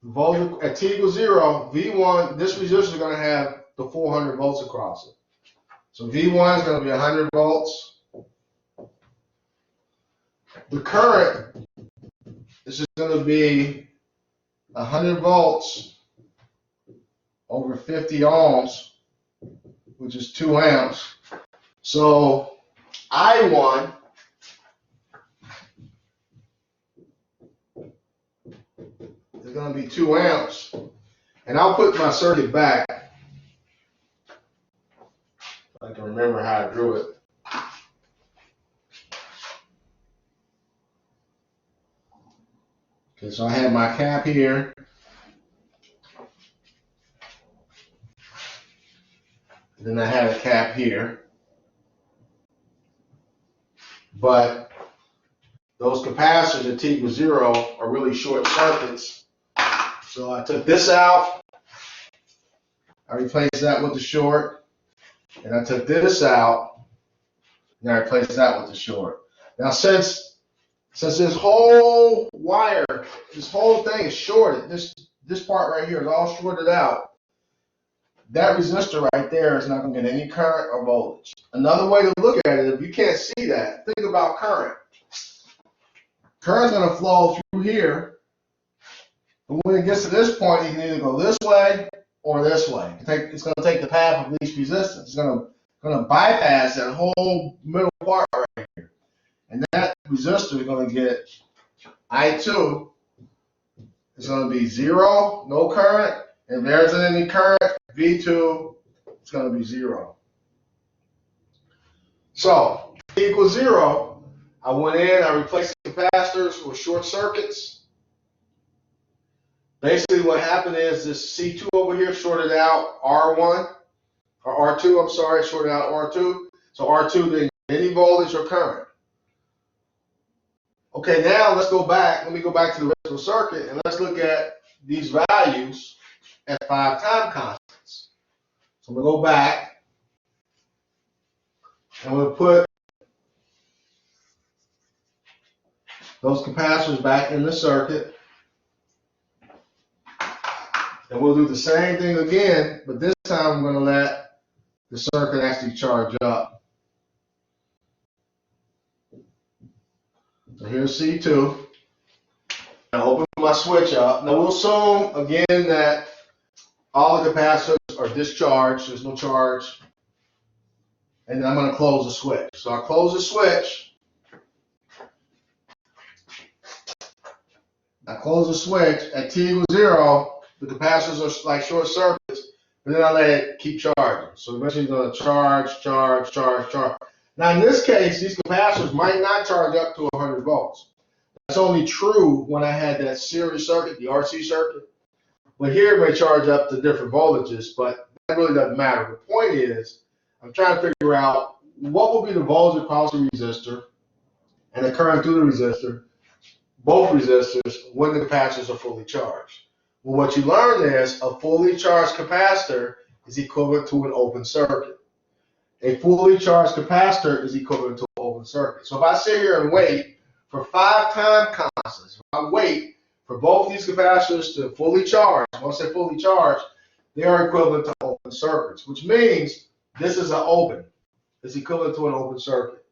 volt, at t equals 0, V1, this resistor is going to have the 400 volts across it. So V1 is going to be 100 volts. The current is just going to be 100 volts over 50 ohms, which is 2 amps. So I1 is going to be 2 amps. And I'll put my circuit back. I can remember how I drew it. Okay, so I have my cap here. Then I have a cap here. But those capacitors at t equals 0 are really short circuits. So I took this out. I replaced that with the short. And I took this out. And I replaced that with the short. Now since this whole wire, this whole thing is shorted, this part right here is all shorted out, that resistor right there is not going to get any current or voltage. Another way to look at it, if you can't see that, think about current. Current's going to flow through here. But when it gets to this point, you can either go this way or this way. It's going to take the path of least resistance. It's going to bypass that whole middle part right here. And that resistor is going to get I2. It's going to be 0, no current. If there isn't any current, V2 is going to be 0. So, T equals 0. I went in, I replaced the capacitors with short circuits. Basically, what happened is this C2 over here shorted out R1, or R2, I'm sorry, shorted out R2. So R2 didn't get any voltage or current. Okay, now let's go back. Let me go back to the original circuit and let's look at these values at 5 time constants. So I'm going to go back and we'll put those capacitors back in the circuit. And we'll do the same thing again, but this time I'm going to let the circuit actually charge up. So here's C2. Now open my switch up. Now we'll assume again that all the capacitors are discharged. There's no charge. And then I'm going to close the switch. So I close the switch. I close the switch at T equals 0. The capacitors are like short circuits, but then I let it keep charging. So eventually it's going to charge, charge, charge, charge. Now in this case, these capacitors might not charge up to 100 volts. That's only true when I had that series circuit, the RC circuit. But here it may charge up to different voltages, but that really doesn't matter. The point is, I'm trying to figure out what will be the voltage across the resistor and the current through the resistor, both resistors, when the capacitors are fully charged. Well, what you learn is a fully charged capacitor is equivalent to an open circuit. A fully charged capacitor is equivalent to an open circuit. So if I sit here and wait for 5 time constants, if I wait for both these capacitors to fully charge, once they're fully charged, they are equivalent to open circuits, which means this is an open. It's equivalent to an open circuit.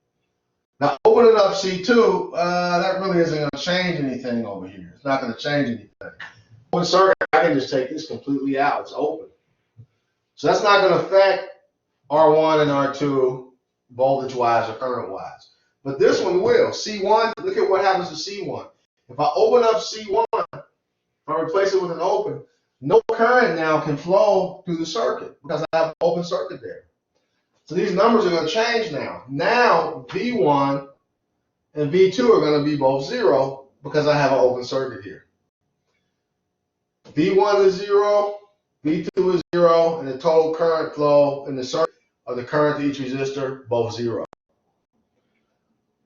Now, opening up C2, that really isn't going to change anything over here. It's not going to change anything. Open circuit, I can just take this completely out. It's open. So that's not going to affect R1 and R2 voltage-wise or current-wise. But this one will. C1, look at what happens to C1. If I open up C1, if I replace it with an open, no current now can flow through the circuit because I have an open circuit there. So these numbers are going to change now. Now V1 and V2 are going to be both 0 because I have an open circuit here. V1 is 0, V2 is 0, and the total current flow in the circuit of the current to each resistor, both 0.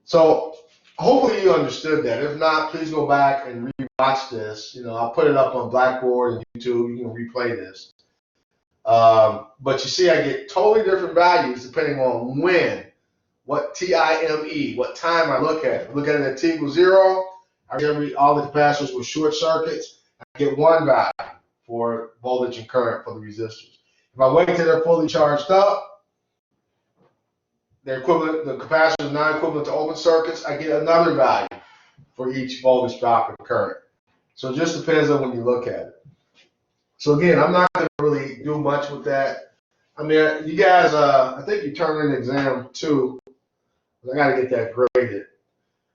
So hopefully you understood that. If not, please go back and re-watch this. I'll put it up on Blackboard and YouTube. You can replay this. But you see, I get totally different values depending on what time, what time I look at it. I look at it at T equals 0. I get all the capacitors with short circuits. I get one value for voltage and current for the resistors. If I wait till they're fully charged up, they're equivalent. The capacitor is not equivalent to open circuits. I get another value for each voltage drop and current. So it just depends on when you look at it. So again, I'm not going to really do much with that. I mean, you guys, I think you turned in exam 2. I got to get that graded.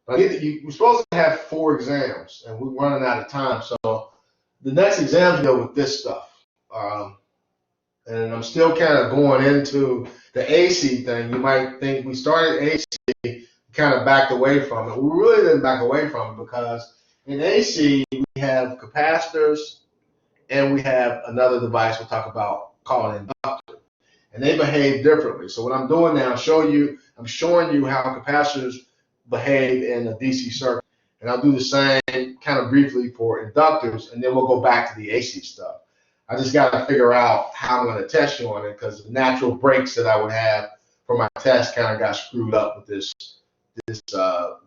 We're supposed to have 4 exams, and we're running out of time. So the next exams go with this stuff. And I'm still kind of going into the AC thing. You might think we started AC, kind of backed away from it. We really didn't back away from it because in AC, we have capacitors and we have another device we'll talk about called an inductor. And they behave differently. So what I'm doing now, I'm showing you how capacitors behave in a DC circuit. And I'll do the same kind of briefly for inductors, and then we'll go back to the AC stuff. I just got to figure out how I'm going to test you on it because the natural breaks that I would have for my test kind of got screwed up with this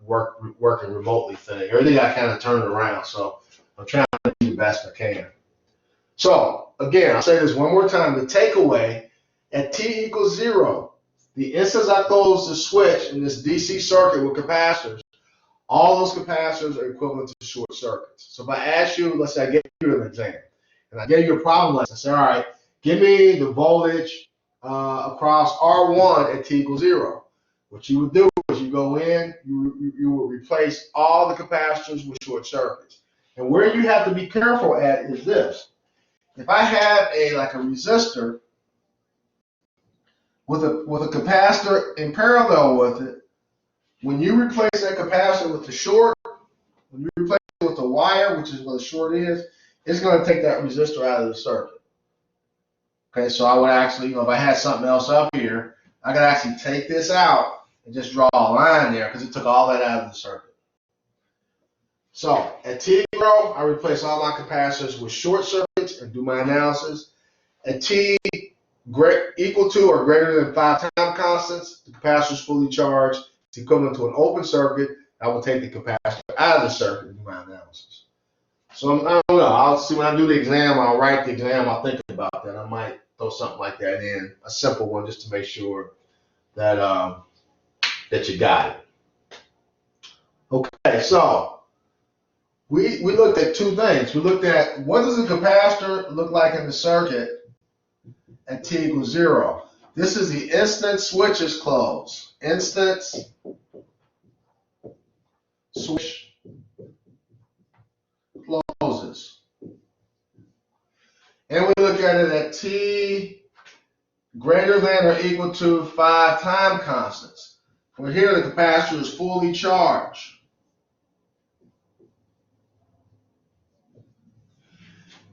working remotely thing. Everything I kind of turned around, so I'm trying to do the best I can. So again, I'll say this one more time. The takeaway at T equals 0, the instant I close the switch in this DC circuit with capacitors, All those capacitors are equivalent to short circuits. So if I ask you, let's say I gave you an exam, and I gave you a problem list, I say, all right, give me the voltage across R1 at t equals 0. What you would do is you go in, you would replace all the capacitors with short circuits. And where you have to be careful at is this. If I have like a resistor with a capacitor in parallel with it, when you replace that capacitor with the short, when you replace it with the wire, which is what the short is, it's going to take that resistor out of the circuit. Okay, so I would actually, if I had something else up here, I could actually take this out and just draw a line there because it took all that out of the circuit. So at t0, I replace all my capacitors with short circuits and do my analysis. At t equal to or greater than 5 time constants, the capacitor is fully charged. It's equivalent to an open circuit. I will take the capacitor out of the circuit and do my analysis. So I don't know. I'll see when I do the exam. I'll write the exam. I'll think about that. I might throw something like that in, a simple one, just to make sure that that you got it. Okay, so we looked at two things. We looked at what does a capacitor look like in the circuit at t equals 0. This is the instant switch is closed. Instance switch closes. And we look at it at t greater than or equal to 5 time constants. Well, here the capacitor is fully charged.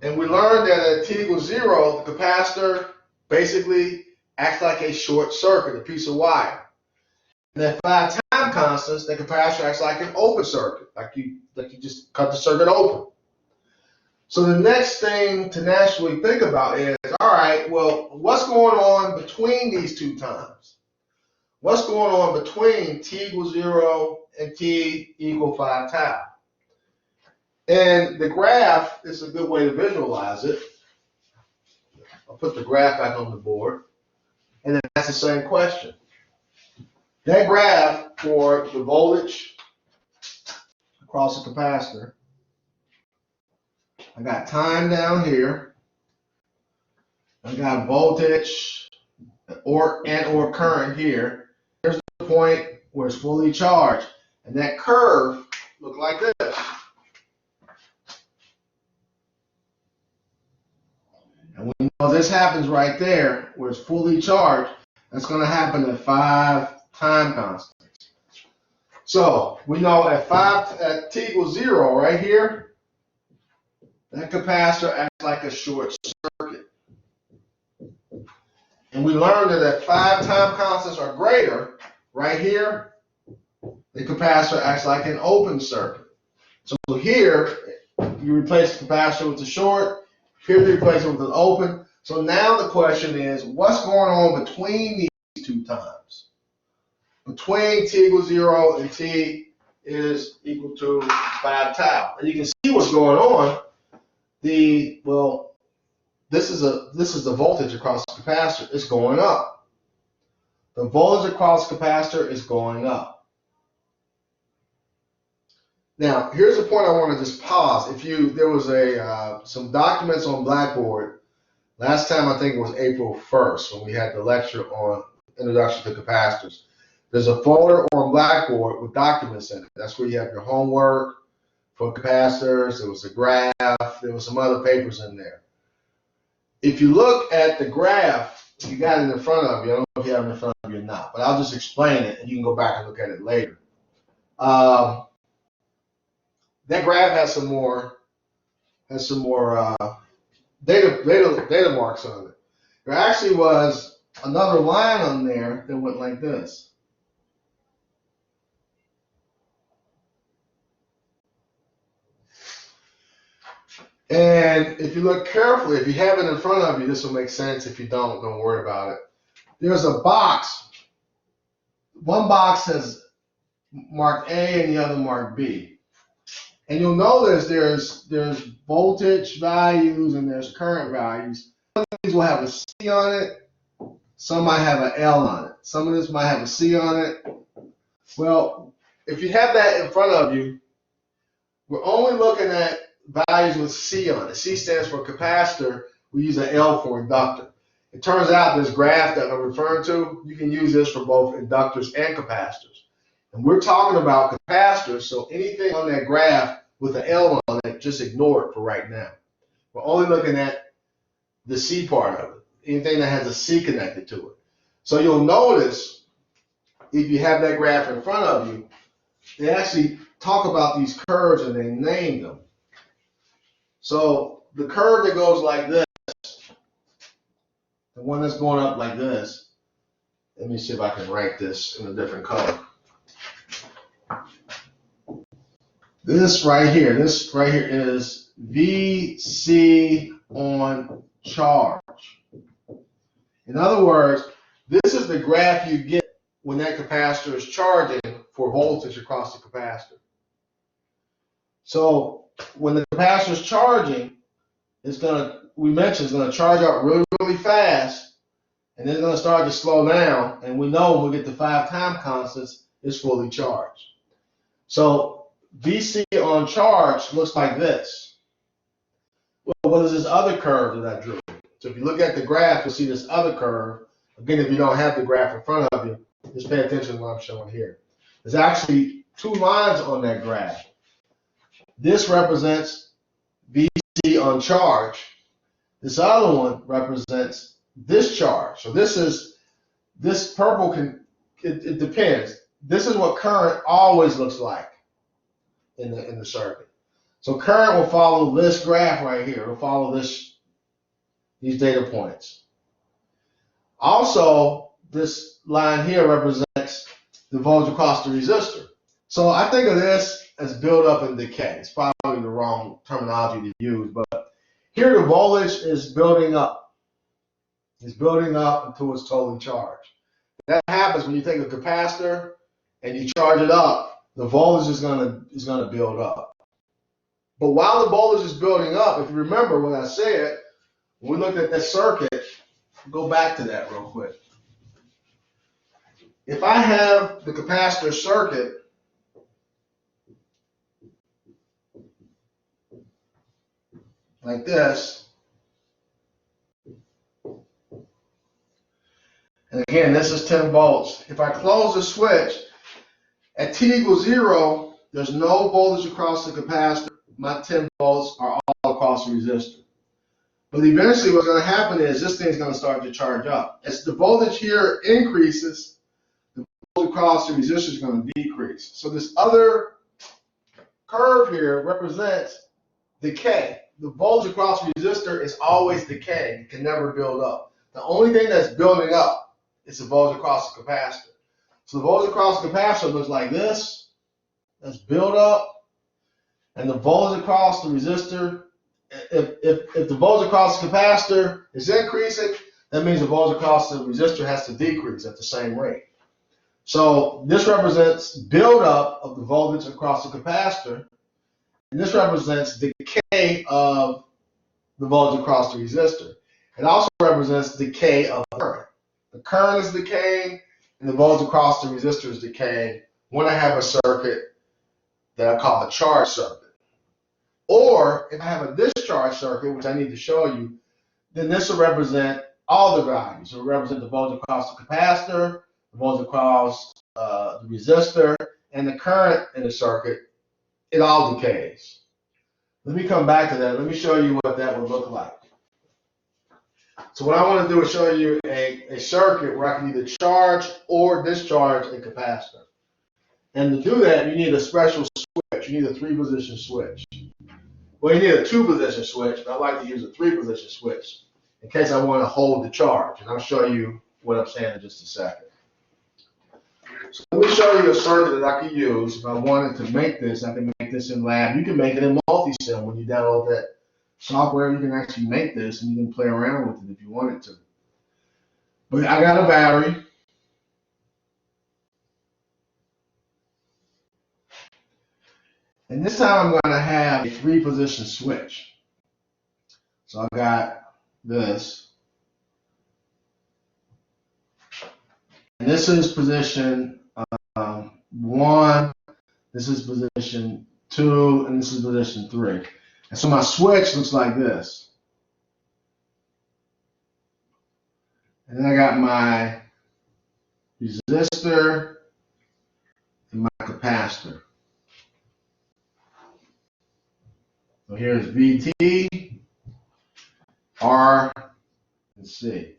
And we learned that at t equals 0, the capacitor basically acts like a short circuit, a piece of wire. And at 5 time constants, the capacitor acts like an open circuit, like you just cut the circuit open. So the next thing to naturally think about is, all right, well, what's going on between these two times? What's going on between t equals 0 and t equal 5 tau? And the graph is a good way to visualize it. I'll put the graph back on the board, and then that's the same question. That graph for the voltage across the capacitor, I got time down here, I got voltage or current here. Here's the point where it's fully charged, and that curve looked like this. And we know this happens right there, where it's fully charged. That's going to happen at 5 time constants. So we know at t equals 0 right here, that capacitor acts like a short circuit. And we learned that at 5 time constants or greater, right here, the capacitor acts like an open circuit. So here, you replace the capacitor with the short. Here you replace it with an open. So now the question is, what's going on between these two times? Between t equals 0 and t is equal to 5 tau. And you can see what's going on. This is the voltage across the capacitor. It's going up. The voltage across the capacitor is going up. Now, here's the point I want to just pause. There was some documents on Blackboard last time. I think it was April 1st when we had the lecture on Introduction to Capacitors. There's a folder on Blackboard with documents in it. That's where you have your homework for capacitors. There was a graph. There was some other papers in there. If you look at the graph, you got it in front of you. I don't know if you have it in front of you or not, but I'll just explain it, and you can go back and look at it later. That graph has some more data marks on it. There actually was another line on there that went like this. And if you look carefully, if you have it in front of you, this will make sense. If you don't worry about it. There's a box. One box says marked A and the other marked B. And you'll notice there's voltage values and there's current values. Some of these will have a C on it. Some might have an L on it. Some of this might have a C on it. Well, if you have that in front of you, we're only looking at values with C on it. C stands for capacitor. We use an L for inductor. It turns out this graph that I'm referring to, you can use this for both inductors and capacitors. And we're talking about capacitors, so anything on that graph with an L on it, just ignore it for right now. We're only looking at the C part of it, anything that has a C connected to it. So you'll notice, if you have that graph in front of you, they actually talk about these curves and they name them. So the curve that goes like this, the one that's going up like this, let me see if I can write this in a different color. This right here is VC on charge. In other words, this is the graph you get when that capacitor is charging for voltage across the capacitor. So when the capacitor is charging, it's going to charge up really, really fast, and then it's going to start to slow down, and we know when we get to 5 time constants, it's fully charged. So VC on charge looks like this. Well, what is this other curve that I drew? So if you look at the graph, you'll see this other curve. Again, if you don't have the graph in front of you, just pay attention to what I'm showing here. There's actually 2 lines on that graph. This represents VC on charge. This other one represents discharge. So this purple it depends. This is what current always looks like in the circuit. So current will follow this graph right here. It'll follow these data points. Also, this line here represents the voltage across the resistor. So I think of this as build up and decay. It's probably the wrong terminology to use, but here the voltage is building up. It's building up until it's totally charged. That happens when you take a capacitor and you charge it up. The voltage is gonna build up. But while the voltage is building up, if you remember what I said, when we looked at this circuit, go back to that real quick. If I have the capacitor circuit, like this, and again, this is 10 volts. If I close the switch, at t equals 0, there's no voltage across the capacitor. My 10 volts are all across the resistor. But eventually what's going to happen is this thing's going to start to charge up. As the voltage here increases, the voltage across the resistor is going to decrease. So this other curve here represents decay. The voltage across the resistor is always decay. It can never build up. The only thing that's building up is the voltage across the capacitor. So the voltage across the capacitor looks like this. That's build up. And the voltage across the resistor, if the voltage across the capacitor is increasing, that means the voltage across the resistor has to decrease at the same rate. So this represents buildup of the voltage across the capacitor, and this represents decay of the voltage across the resistor. It also represents decay of the current. The current is decaying, and the voltage across the resistor is decaying when I have a circuit that I call a charge circuit. Or if I have a discharge circuit, which I need to show you, then this will represent all the values. It will represent the voltage across the capacitor, the voltage across the resistor, and the current in the circuit. It all decays. Let me come back to that. Let me show you what that would look like. So what I want to do is show you a circuit where I can either charge or discharge a capacitor. And to do that, you need a special switch. You need a 3-position switch. Well, you need a 2-position switch, but I like to use a 3-position switch in case I want to hold the charge. And I'll show you what I'm saying in just a second. So let me show you a circuit that I can use. If I wanted to make this, I can make this in lab. You can make it in multi-sim. When you download that software, you can actually make this and you can play around with it if you wanted to. But I got a battery. And this time I'm going to have a 3-position switch. So I got this. And this is position 1, This is position 2, and this is position 3. And so my switch looks like this. And then I got my resistor and my capacitor. So here's VT, R, and C.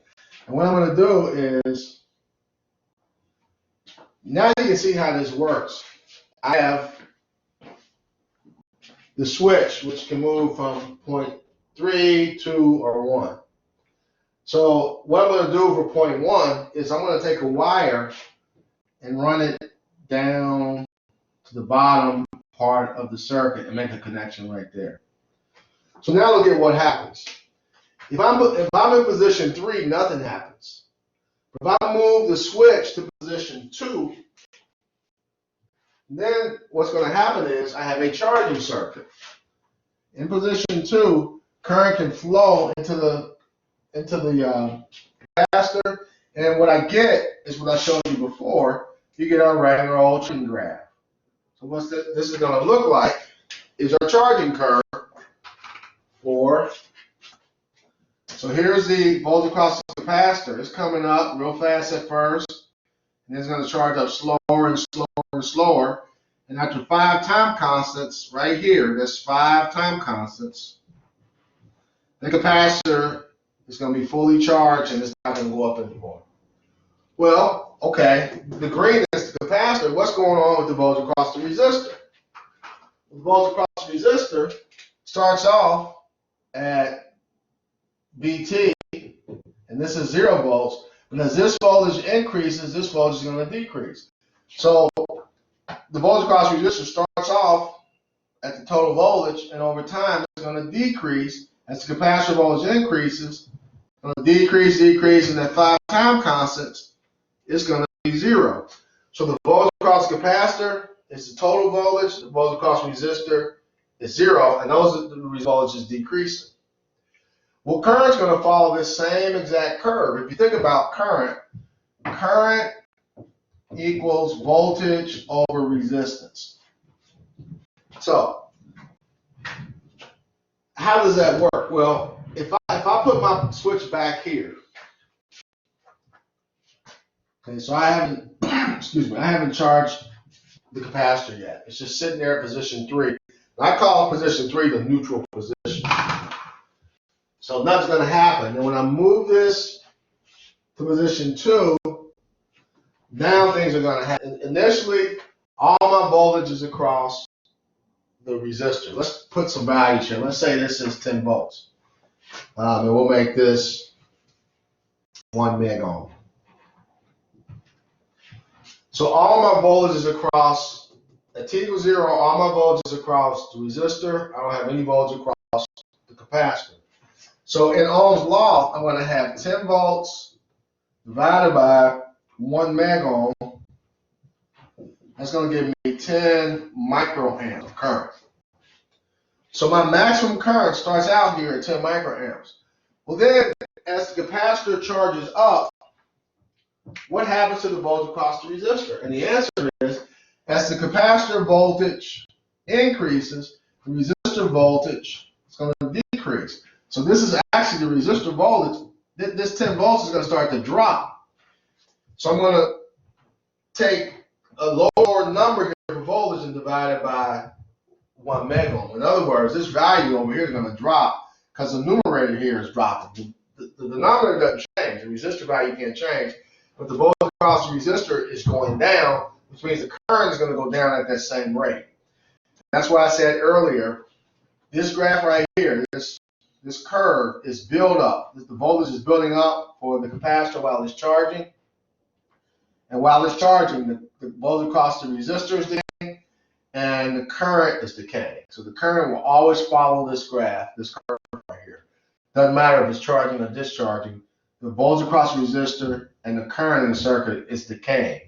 And what I'm going to do is, now you can see how this works. I have the switch, which can move from point 3, 2, or 1. So what I'm going to do for point 1 is I'm going to take a wire and run it down to the bottom part of the circuit and make a connection right there. So now look at what happens. If I'm in position 3, nothing happens. If I move the switch to position 2, then what's going to happen is I have a charging circuit. In position 2, current can flow into the capacitor, and what I get is what I showed you before. You get a regular old charging graph. So what this is going to look like is our charging curve for. So here's the voltage across the capacitor. It's coming up real fast at first, and it's going to charge up slower and slower and slower. And after 5 time constants, right here, there's 5 time constants, the capacitor is going to be fully charged and it's not going to go up anymore. Well, okay, the green is the capacitor. What's going on with the voltage across the resistor? The voltage across the resistor starts off at VT, and this is 0 volts. But as this voltage increases, this voltage is going to decrease. So the voltage across the resistor starts off at the total voltage, and over time it's going to decrease as the capacitor voltage increases. It's going to decrease, and at 5 time constants, it's going to be 0. So the voltage across the capacitor is the total voltage. The voltage across the resistor is 0, and those are the voltages decreasing. Well, current's going to follow this same exact curve. If you think about current equals voltage over resistance. So how does that work? Well, if I put my switch back here, okay, so I haven't I haven't charged the capacitor yet. It's just sitting there at position 3. I call position 3 the neutral position. So nothing's going to happen. And when I move this to position 2, now things are going to happen. Initially, all my voltage is across the resistor. Let's put some values here. Let's say this is 10 volts. And we'll make this 1 meg ohm. So all my voltage is across, at t equals 0, all my voltage is across the resistor. I don't have any voltage across the capacitor. So in Ohm's law, I'm going to have 10 volts divided by 1 meg ohm. That's going to give me 10 microamps of current. So my maximum current starts out here at 10 microamps. Well, then as the capacitor charges up, what happens to the voltage across the resistor? And the answer is, as the capacitor voltage increases, the resistor voltage is going to decrease. So this is actually the resistor voltage. This 10 volts is going to start to drop. So I'm going to take a lower number here for voltage and divide it by 1 meg ohm. In other words, this value over here is going to drop because the numerator here is dropping. The denominator doesn't change. The resistor value can't change. But the voltage across the resistor is going down, which means the current is going to go down at that same rate. That's why I said earlier, this graph right here, this curve is built up. The voltage is building up for the capacitor while it's charging. And while it's charging, the voltage across the resistor is decaying, and the current is decaying. So the current will always follow this graph, this curve right here. Doesn't matter if it's charging or discharging. The voltage across the resistor and the current in the circuit is decaying.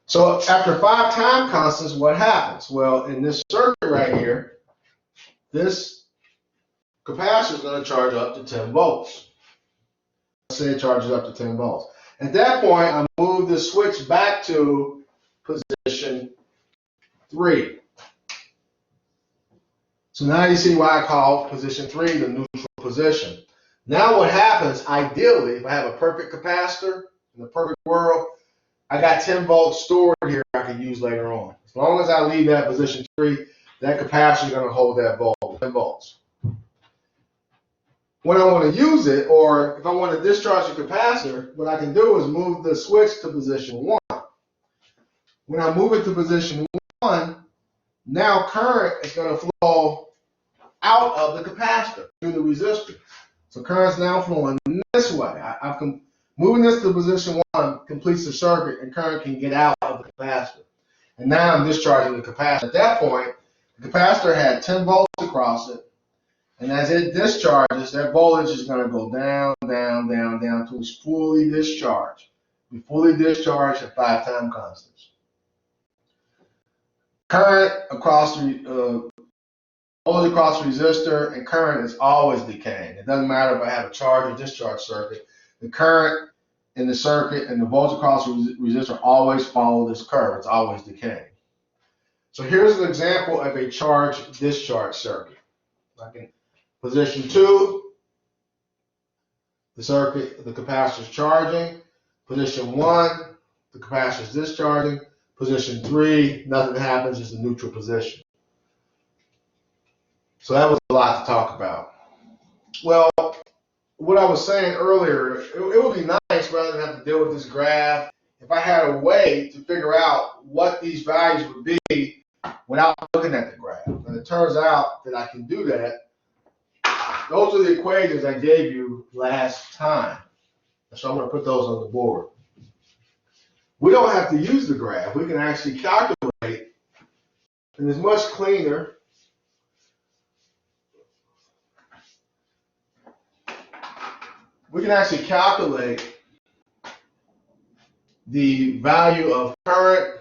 So after 5 time constants, what happens? Well, in this circuit right here, this capacitor is going to charge up to 10 volts. Let's say it charges up to 10 volts. At that point, I move the switch back to position 3. So now you see why I call position 3 the neutral position. Now what happens, ideally, if I have a perfect capacitor in the perfect world, I got 10 volts stored here I can use later on. As long as I leave that position 3, that capacitor is going to hold that volt, 10 volts. When I want to use it, or if I want to discharge the capacitor, what I can do is move the switch to position 1. When I move it to position 1, now current is going to flow out of the capacitor through the resistor. So current's now flowing this way. Moving this to position 1 completes the circuit, and current can get out of the capacitor. And now I'm discharging the capacitor. At that point, the capacitor had 10 volts across it, and as it discharges, that voltage is going to go down, down, down, down until it's fully discharged. We fully discharged at 5 time constants. Current across the voltage across the resistor, and current is always decaying. It doesn't matter if I have a charge or discharge circuit. The current in the circuit and the voltage across the resistor always follow this curve. It's always decaying. So here's an example of a charge-discharge circuit. Like in position 2, the capacitor is charging. Position 1, the capacitor is discharging. Position 3, nothing happens, it's a neutral position. So that was a lot to talk about. Well, what I was saying earlier, it would be nice rather than have to deal with this graph if I had a way to figure out what these values would be without looking at the graph. And it turns out that I can do that. Those are the equations I gave you last time. So I'm going to put those on the board. We don't have to use the graph. We can actually calculate, and it's much cleaner. We can actually calculate the value of current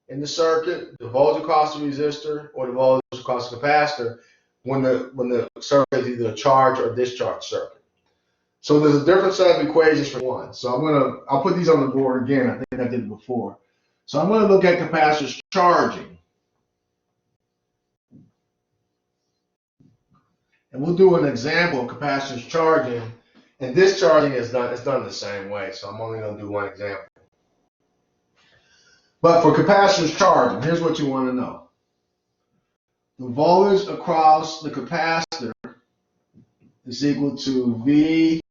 in the circuit, the voltage across the resistor, or the voltage across the capacitor when the circuit is either a charge or discharge circuit. So there's a different set of equations for one. So I'll put these on the board again. I think I did it before. So I'm going to look at capacitors charging. And we'll do an example of capacitors charging. And discharging is done the same way, so I'm only going to do one example. But for capacitors charging, here's what you want to know. The voltage across the capacitor is equal to VT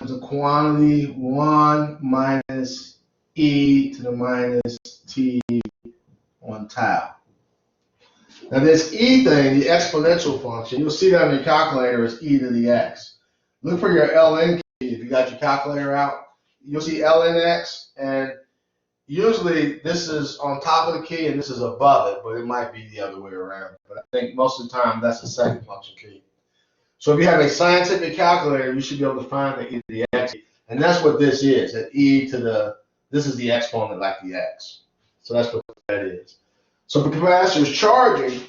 as a quantity 1 minus e to the minus t on tau. Now this e thing, the exponential function, you'll see that on your calculator as e to the x. Look for your ln key if you got your calculator out. You'll see ln x, and usually this is on top of the key and this is above it, but it might be the other way around. But I think most of the time that's the second function key. So if you have a scientific calculator, you should be able to find the e to the x, and that's what this is. That e to the, this is the exponent like the x. So that's what that is. So for capacitors charging,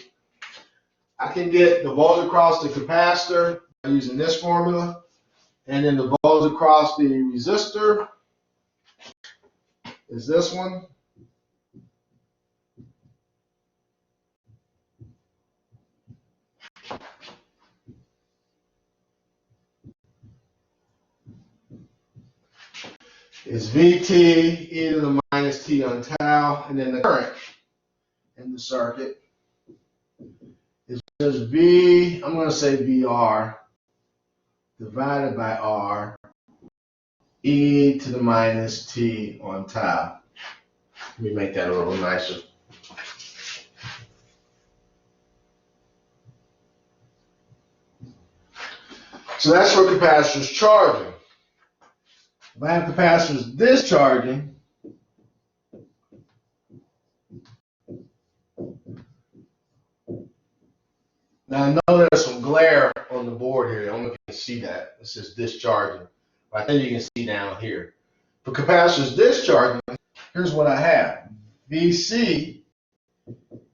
I can get the voltage across the capacitor by using this formula, and then the voltage across the resistor is this one. Is Vt e to the minus t on tau, and then the current in the circuit is just V, I'm going to say Vr divided by R e to the minus t on tau. Let me make that a little nicer. So that's for capacitors charging. If I have capacitors discharging, now I know there's some glare on the board here. I don't know if you can see that. It says discharging. But I think you can see down here. For capacitors discharging, here's what I have. Vc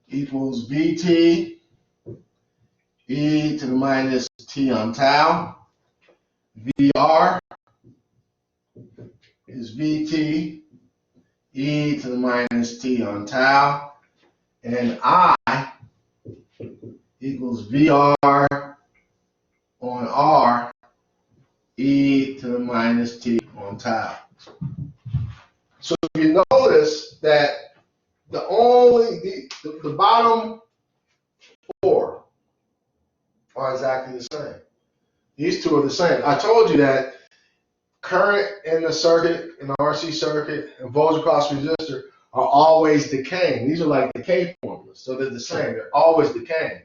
equals Vt e to the minus t on tau. Vr is Vt e to the minus t on tau, and I equals VR on R e to the minus t on tau. So if you notice that the bottom four are exactly the same. These two are the same. I told you that current in the circuit, in the RC circuit, and voltage across resistor are always decaying. These are like decay formulas, so they're the same. They're always decaying.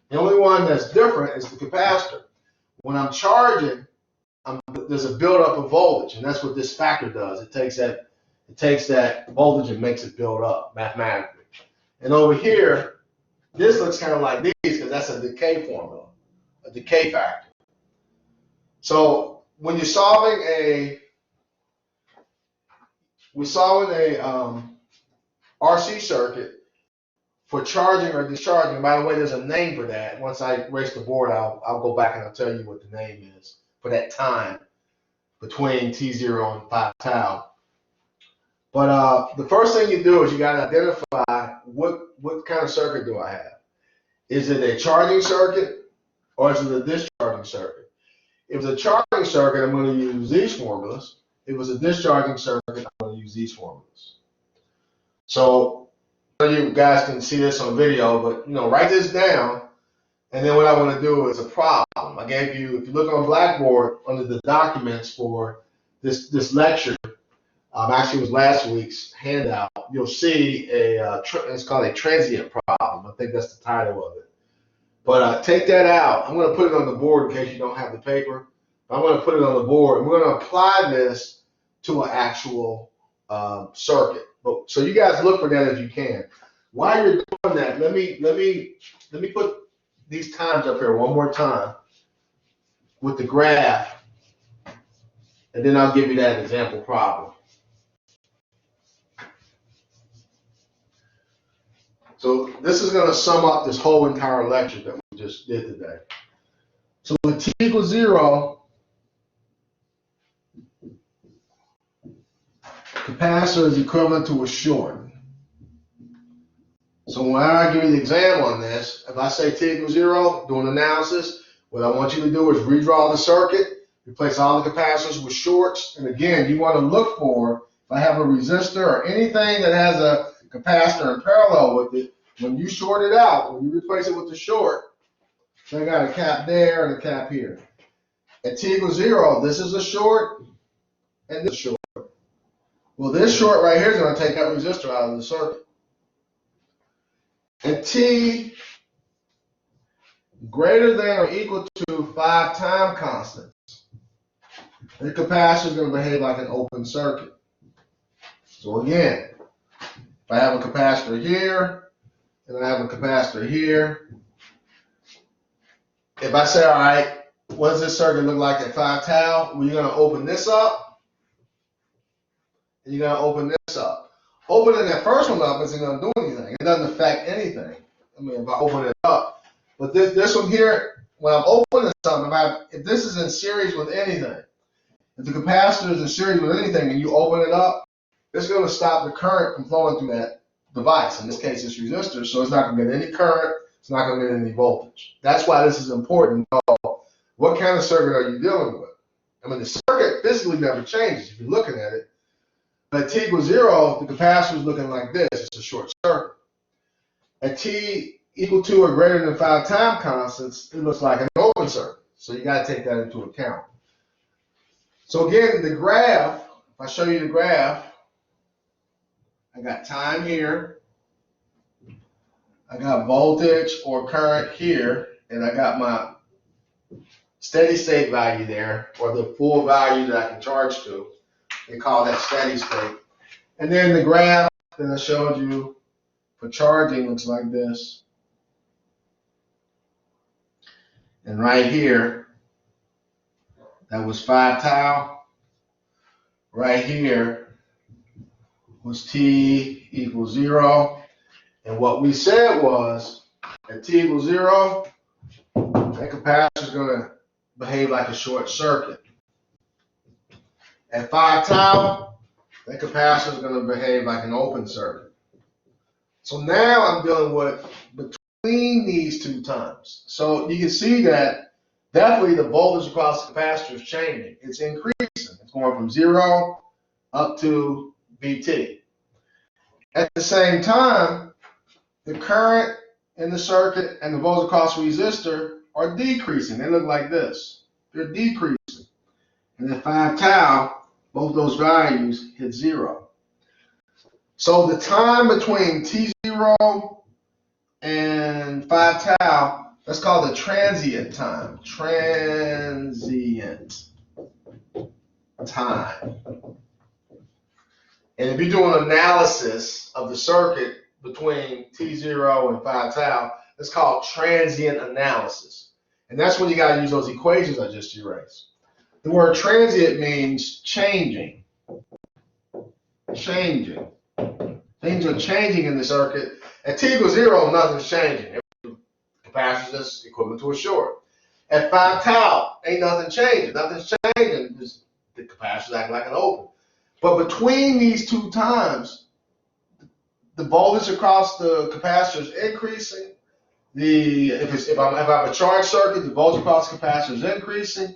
The only one that's different is the capacitor. When I'm charging, there's a buildup of voltage, and that's what this factor does. It takes that voltage and makes it build up mathematically. And over here, this looks kind of like these because that's a decay formula, a decay factor. So when you're solving a RC circuit for charging or discharging. By the way, there's a name for that. Once I erase the board, I'll go back and I'll tell you what the name is for that time between T0 and 5 tau. But the first thing you do is you got to identify what kind of circuit do I have. Is it a charging circuit or is it a discharging circuit? If it's a charging circuit, I'm going to use these formulas. If it's a discharging circuit, I'm going to use these formulas. So you guys can see this on video, but write this down. And then what I want to do is a problem. I gave you, if you look on Blackboard under the documents for this lecture, actually it was last week's handout, you'll see it's called a transient problem. I think that's the title of it. But take that out. I'm going to put it on the board in case you don't have the paper. I'm going to put it on the board, and we're going to apply this to an actual circuit. So you guys look for that if you can. While you're doing that, let me put these times up here one more time with the graph, and then I'll give you that example problem. So this is going to sum up this whole entire lecture that we just did today. So when t equals 0, capacitor is equivalent to a short. So when I give you the exam on this, if I say t equals 0, do an analysis, what I want you to do is redraw the circuit, replace all the capacitors with shorts, and again, you want to look for, if I have a resistor or anything that has a capacitor in parallel with it, when you short it out, when you replace it with the short, so I got a cap there and a cap here. At t equals 0, this is a short, and this is a short. Well, this short right here is going to take that resistor out of the circuit. At t greater than or equal to 5 time constants, the capacitor is going to behave like an open circuit. So again, if I have a capacitor here, and I have a capacitor here, if I say, all right, what does this circuit look like at 5 tau? Well, you're going to open this up, and you're going to open this up. Opening that first one up isn't going to do anything. It doesn't affect anything. I mean, if I open it up. But this one here, when I'm opening something, if this is in series with anything, if the capacitor is in series with anything and you open it up, it's going to stop the current from flowing through that device. In this case, it's resistor, so it's not going to get any current. It's not going to get any voltage. That's why this is important. What kind of circuit are you dealing with? I mean, the circuit physically never changes if you're looking at it. But at t equals 0, the capacitor is looking like this. It's a short circuit. At t equal to or greater than 5 time constants, it looks like an open circuit. So you got to take that into account. So again, the graph, if I show you the graph, I got time here, I got voltage or current here, and I got my steady state value there, or the full value that I can charge to. They call that steady state. And then the graph that I showed you for charging looks like this. And right here, that was 5 tau. Right here was t equals 0. And what we said was, at t equals 0, that capacitor is going to behave like a short circuit. At 5 tau, that capacitor is going to behave like an open circuit. So now I'm dealing with between these two times. So you can see that definitely the voltage across the capacitor is changing. It's increasing. It's going from 0 up to VT. At the same time, the current in the circuit and the voltage across the resistor are decreasing. They look like this. They're decreasing. And at 5 tau, both those values hit 0. So the time between T0 and 5 tau, that's called the transient time. Transient time. And if you're doing analysis of the circuit between T0 and 5 tau, it's called transient analysis. And that's when you got to use those equations I just erased. The word transient means changing. Changing. Things are changing in the circuit. At T equals 0, nothing's changing. The capacitor is equivalent to a short. At 5 tau, ain't nothing changing. Nothing's changing. Just the capacitor acting like an open. But between these two times, the voltage across the capacitor is increasing. If I have a charged circuit, the voltage across the capacitor is increasing.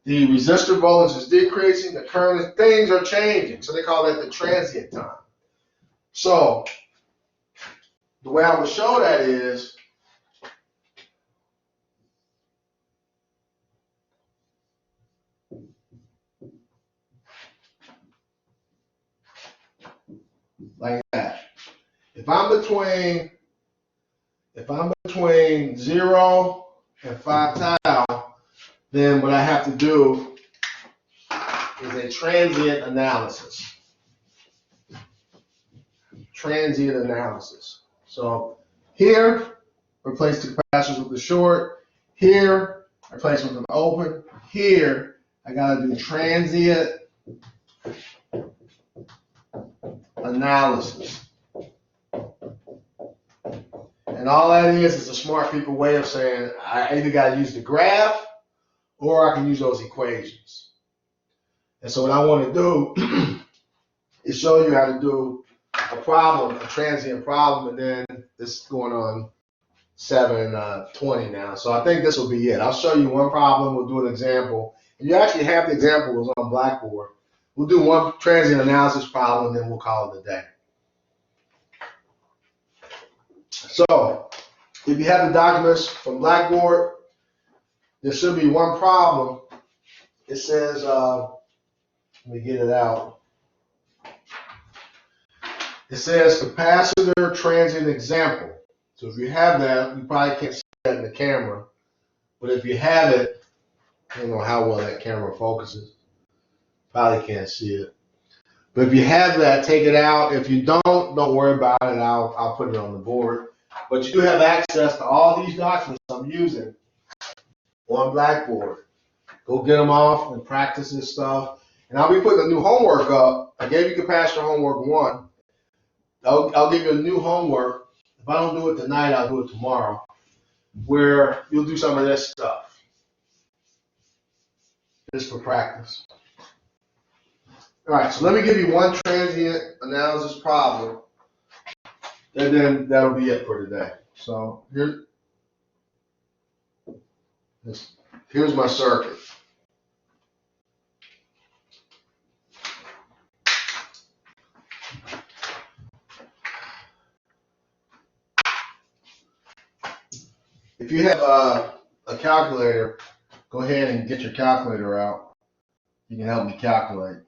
The resistor voltage is decreasing. The current, things are changing. So they call that the transient time. So the way I would show that is like that. If I'm between 0 and 5 tau, then what I have to do is a transient analysis. Transient analysis. So here, replace the capacitors with the short. Here, replace with an open. Here, I gotta do transient analysis. And all that is a smart people way of saying I either gotta use the graph or I can use those equations. And so what I want to do is show you how to do a problem, a transient problem, and then this is going on 7:20 now. So I think this will be it. I'll show you one problem. We'll do an example. And you actually have the examples on Blackboard. We'll do one transient analysis problem, and then we'll call it a day. So if you have the documents from Blackboard, there should be one problem. It says, let me get it out. It says capacitor transient example. So if you have that, you probably can't see that in the camera. But if you have it, I don't know how well that camera focuses. Probably can't see it. But if you have that, take it out. If you don't worry about it. I'll put it on the board. But you do have access to all these documents I'm using on Blackboard. Go get them off and practice this stuff. And I'll be putting a new homework up. I gave you capacitor homework 1. I'll give you a new homework. If I don't do it tonight, I'll do it tomorrow, where you'll do some of this stuff. Just for practice. All right, so let me give you one transient analysis problem, and then that'll be it for today. So here's my circuit. If you have a calculator, go ahead and get your calculator out. You can help me calculate.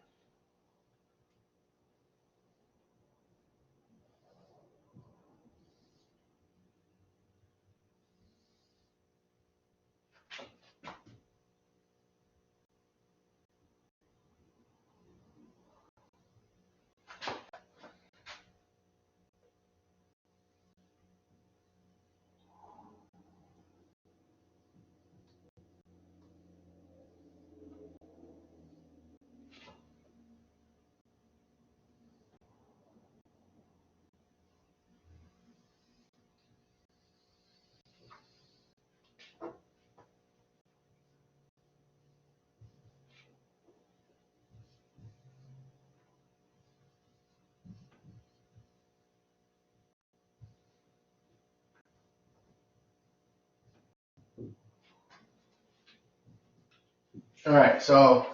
All right, so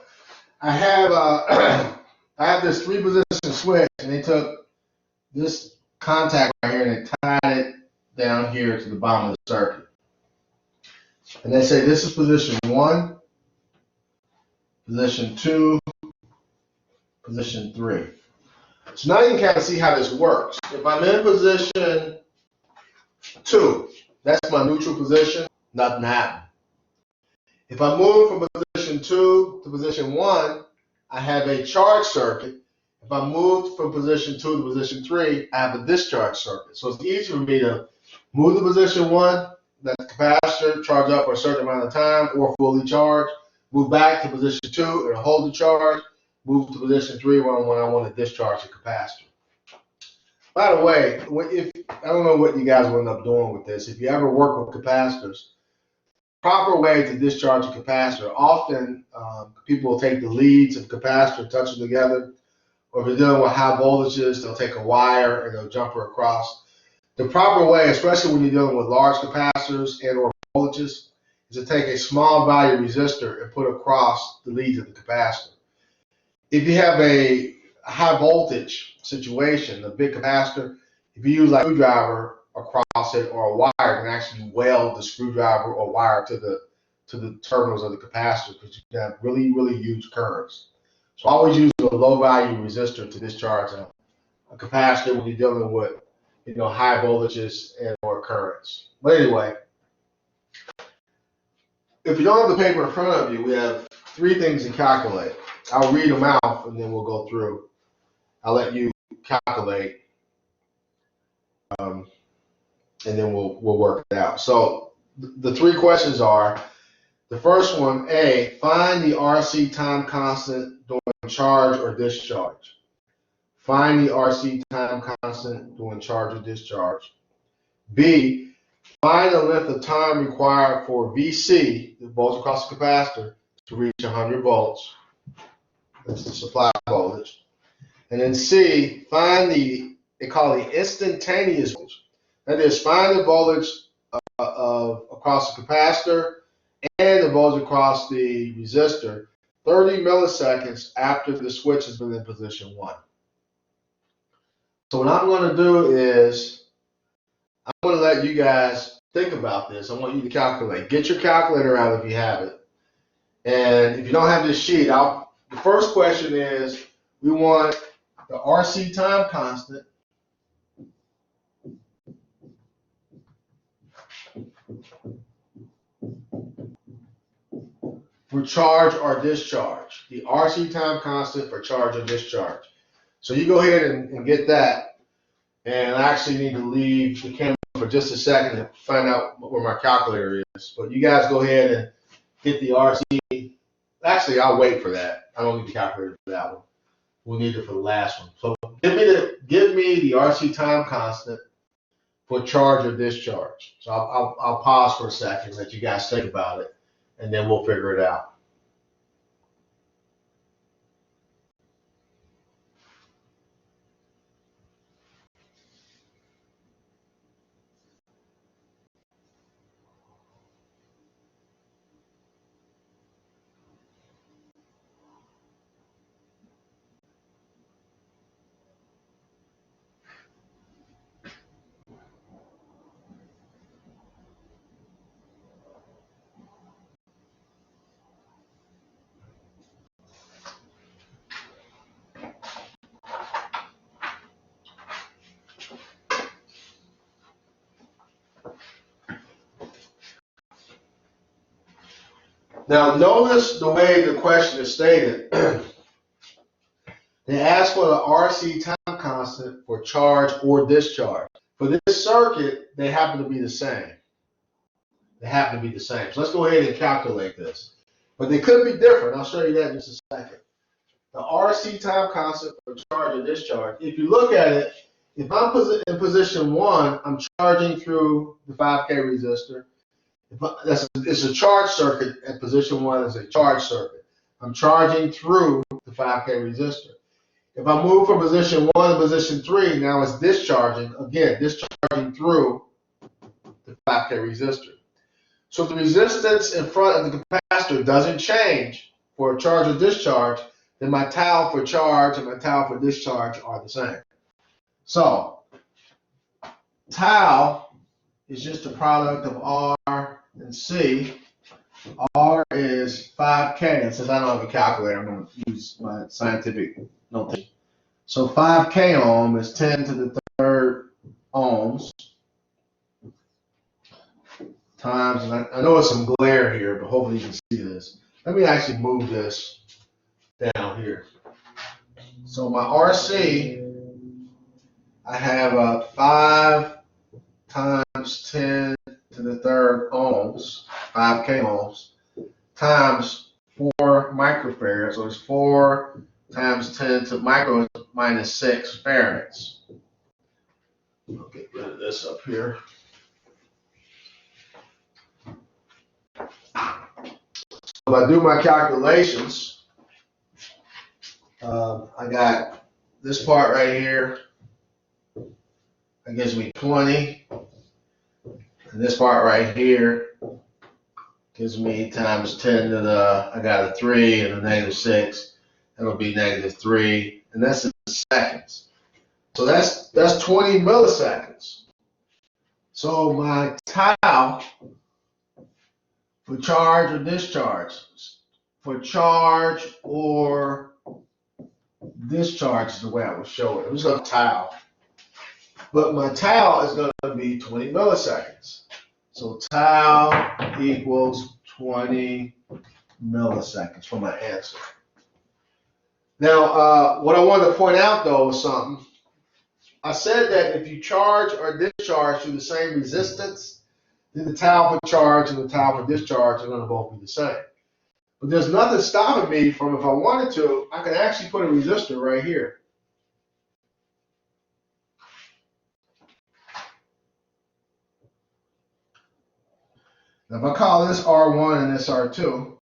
I have I have this 3-position switch, and they took this contact right here and they tied it down here to the bottom of the circuit. And they say this is position 1, position 2, position 3. So now you can kind of see how this works. If I'm in position 2, that's my neutral position, nothing happened. If I move from position 2 to position 1, I have a charge circuit. If I move from position 2 to position 3, I have a discharge circuit. So it's easy for me to move to position 1, let the capacitor charge up for a certain amount of time or fully charge, move back to position 2 and hold the charge, move to position 3 when I want to discharge the capacitor. By the way, if I don't know what you guys will end up doing with this. If you ever work with capacitors, proper way to discharge a capacitor, often people will take the leads of the capacitor, touch them together, or if they're dealing with high voltages, they'll take a wire and they'll jumper across. The proper way, especially when you're dealing with large capacitors and or voltages, is to take a small value resistor and put across the leads of the capacitor. If you have a high voltage situation, a big capacitor, if you use like a screwdriver across it or a wire, you can actually weld the screwdriver or wire to the terminals of the capacitor because you can have really, really huge currents. So I always use a low value resistor to discharge a capacitor when you're dealing with high voltages and or currents. But anyway, if you don't have the paper in front of you, we have 3 things to calculate. I'll read them out and then we'll go through. I'll let you calculate, and then we'll work it out. So the 3 questions are, the first one, A, find the RC time constant during charge or discharge. Find the RC time constant during charge or discharge. B, find the length of time required for VC, the voltage across the capacitor, to reach 100 volts. That's the supply voltage. And then C, find they call it the instantaneous voltage. That is, find the voltage across the capacitor and the voltage across the resistor 30 milliseconds after the switch has been in position 1. So what I'm going to do is I'm going to let you guys think about this. I want you to calculate. Get your calculator out if you have it. And if you don't have this sheet, the first question is we want the RC time constant for charge or discharge. The RC time constant for charge or discharge. So you go ahead and get that. And I actually need to leave the camera for just a second to find out where my calculator is. But you guys go ahead and get the RC. Actually, I'll wait for that. I don't need the calculator for that one. We'll need it for the last one. So give me the RC time constant for charge or discharge. So I'll pause for a second and let you guys think about it, and then we'll figure it out. Now notice the way the question is stated. They ask for the RC time constant for charge or discharge. For this circuit, they happen to be the same. So let's go ahead and calculate this. But they could be different. I'll show you that in just a second. The RC time constant for charge or discharge. If you look at it, if I'm in position 1, I'm charging through the 5K resistor. It's a charge circuit at position 1 is a charge circuit. I'm charging through the 5K resistor. If I move from position 1 to position 3, now it's discharging, again, discharging through the 5K resistor. So if the resistance in front of the capacitor doesn't change, for charge or discharge, then my tau for charge and my tau for discharge are the same. So tau is just the product of R and C. R is 5K, and since I don't have a calculator, I'm going to use my scientific notation. So 5K ohm is 10 to the third ohms times, and I know it's some glare here, but hopefully you can see this. Let me actually move this down here. So my RC, I have 5 times 10 to the third ohms, 5K ohms, times 4 microfarads. So it's 4 times 10 to micro minus 6 farads. I'll get rid of this up here. So if I do my calculations, I got this part right here. That gives me 20. And this part right here gives me times 10 to the, I got a 3 and a negative 6. That'll be negative 3. And that's in seconds. So that's 20 milliseconds. So my tau for charge or discharge, is the way I would show it. I'm just going to tau. But my tau is going to be 20 milliseconds. So tau equals 20 milliseconds for my answer. Now, what I wanted to point out, though, was something. I said that if you charge or discharge through the same resistance, then the tau for charge and the tau for discharge are going to both be the same. But there's nothing stopping me from, if I wanted to, I can actually put a resistor right here. Now, if I call this R1 and this R2,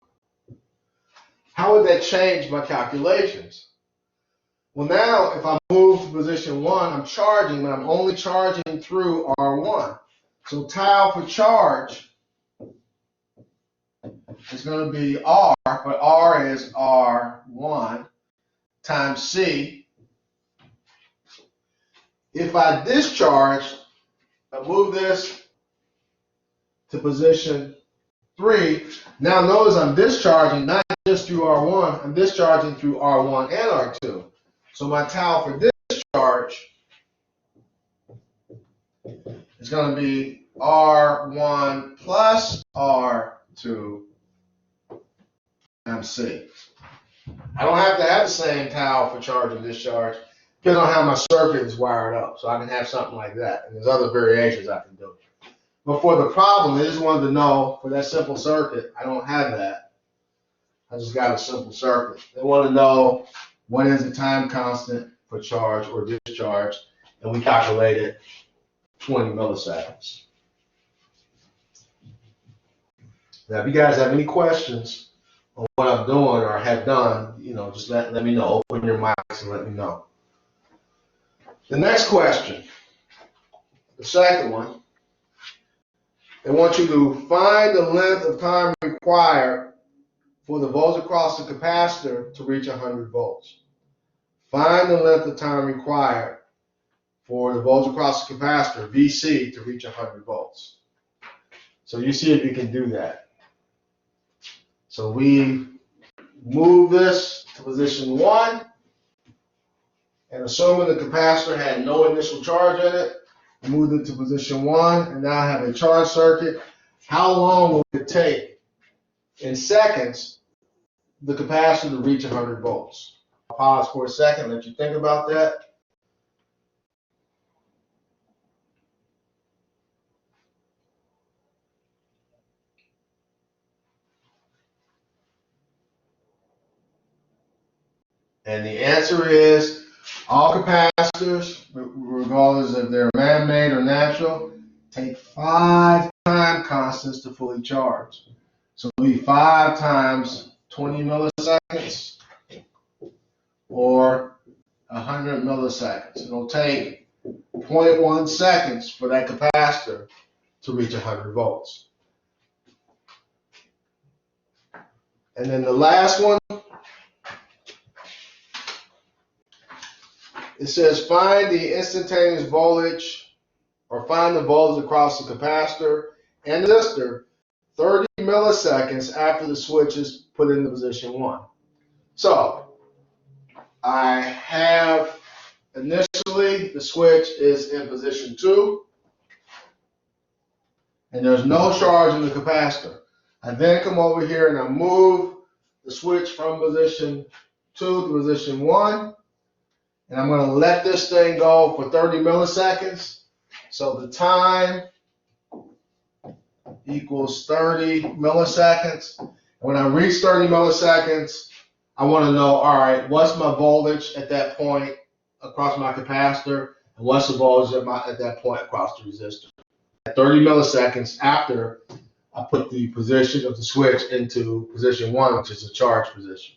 how would that change my calculations? Well, now, if I move to position 1, I'm charging, but I'm only charging through R1. So tau for charge is going to be R, but R is R1 times C. If I discharge, I move this to position 3. Now notice I'm discharging not just through R1, I'm discharging through R1 and R2. So my tau for discharge is going to be R1 plus R2 times C. I don't have to have the same tau for charge and discharge because I don't have my circuits wired up. So I can have something like that. And there's other variations I can do. But for the problem, they just wanted to know, for that simple circuit, I don't have that. I just got a simple circuit. They want to know what is the time constant for charge or discharge, and we calculated 20 milliseconds. Now, if you guys have any questions on what I'm doing or have done, just let me know. Open your mics and let me know. The next question, the second one, they want you to find the length of time required for the volts across the capacitor to reach 100 volts. Find the length of time required for the volts across the capacitor, VC, to reach 100 volts. So you see if you can do that. So we move this to position 1, and assuming the capacitor had no initial charge in it, moved it to position 1, and now I have a charge circuit. How long will it take in seconds the capacitor to reach 100 volts? I'll pause for a second, let you think about that. And the answer is all capacitors, regardless if they're man-made or natural, take 5 time constants to fully charge. So it'll be 5 times 20 milliseconds or 100 milliseconds. It'll take 0.1 seconds for that capacitor to reach 100 volts. And then the last one, it says find the instantaneous voltage, or find the voltage across the capacitor and resistor 30 milliseconds after the switch is put into position 1. So I have initially the switch is in position 2, and there's no charge in the capacitor. I then come over here and I move the switch from position 2 to position 1, and I'm going to let this thing go for 30 milliseconds. So the time equals 30 milliseconds. And when I reach 30 milliseconds, I want to know, all right, what's my voltage at that point across my capacitor, and what's the voltage at that point across the resistor. At 30 milliseconds after I put the position of the switch into position 1, which is the charge position.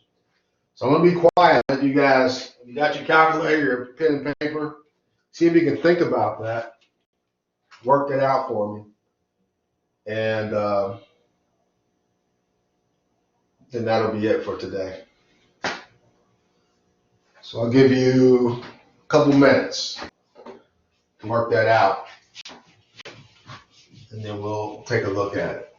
So I'm going to be quiet. Let you guys, if you got your calculator, your pen and paper, see if you can think about that. Work that out for me. And then that'll be it for today. So I'll give you a couple minutes to work that out, and then we'll take a look at it.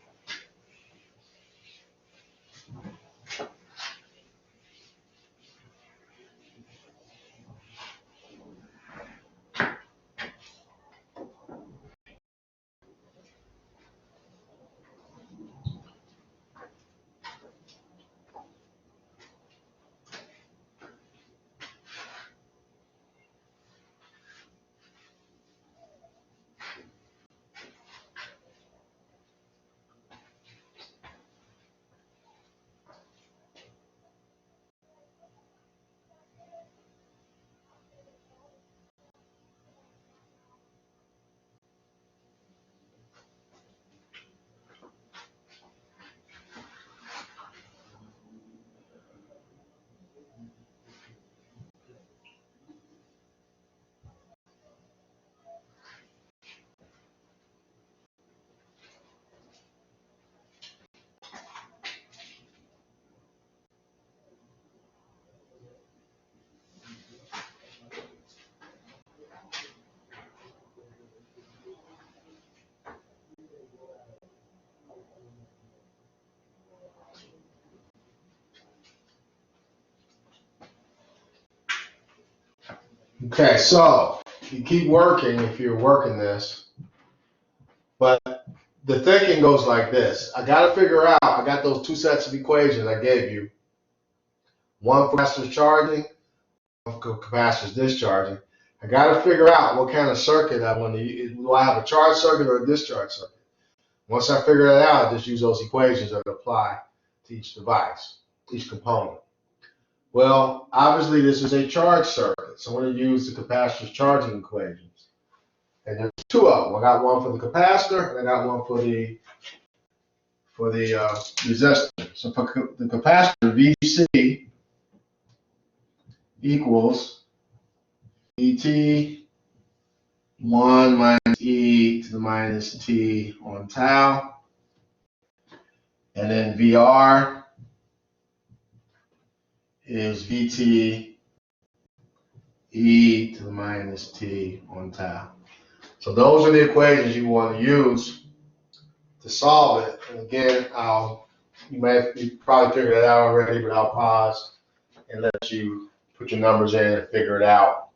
Okay, so you keep working if you're working this, but the thinking goes like this. I got to figure out, I got those two sets of equations I gave you. One for capacitor's charging, one for capacitor's discharging. I got to figure out what kind of circuit I want to use. Do I have a charge circuit or a discharge circuit? Once I figure that out, I just use those equations that apply to each device, each component. Well, obviously this is a charge circuit, so I'm going to use the capacitor's charging equations. And there's two of them. I got one for the capacitor, and I got one for the resistor. So for the capacitor, VC equals VT 1 minus e to the minus t on tau, and then VR is VT e to the minus t on tau. So those are the equations you want to use to solve it. And again, you probably figured it out already, but I'll pause and let you put your numbers in and figure it out,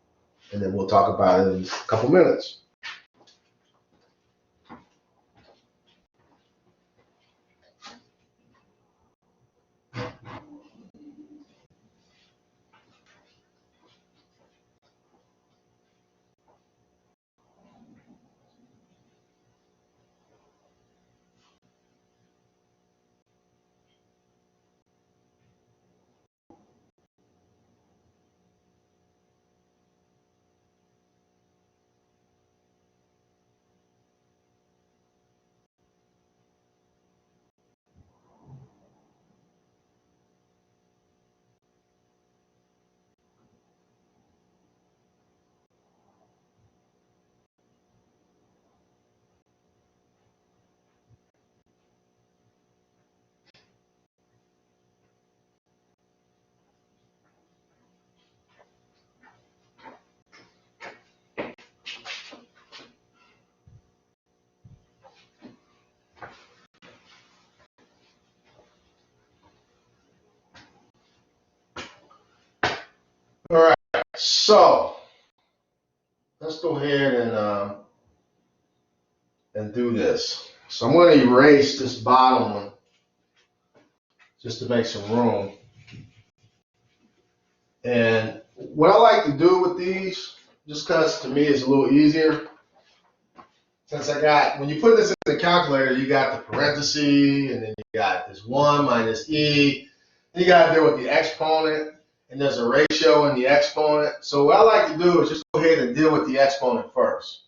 and then we'll talk about it in a couple minutes. So let's go ahead and do this. So I'm going to erase this bottom one just to make some room. And what I like to do with these, just because to me it's a little easier, since when you put this in the calculator, you got the parentheses, and then you got this 1 minus e. Then you got to deal with the exponent, and there's a ratio in the exponent. So what I like to do is just go ahead and deal with the exponent first.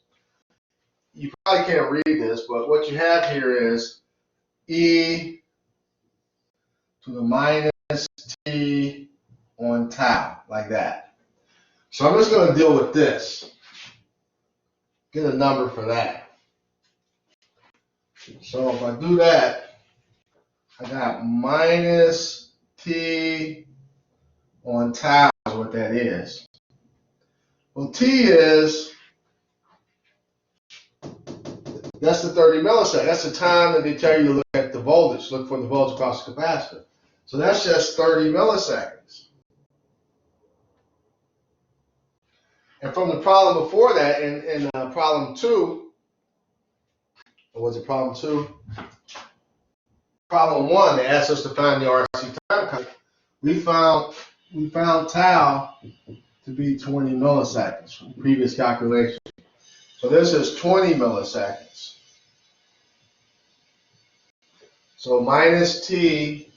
You probably can't read this, but what you have here is e to the minus t on tau, like that. So I'm just going to deal with this. Get a number for that. So if I do that, I got minus t on tau is what that is. Well, t is, that's the 30 milliseconds. That's the time that they tell you to look at the voltage, look for the voltage across the capacitor. So that's just 30 milliseconds. And from the problem before that, in problem 2, or was it problem 2? Problem 1, they asked us to find the RC time constant. We found tau to be 20 milliseconds from the previous calculation. So this is 20 milliseconds. So minus t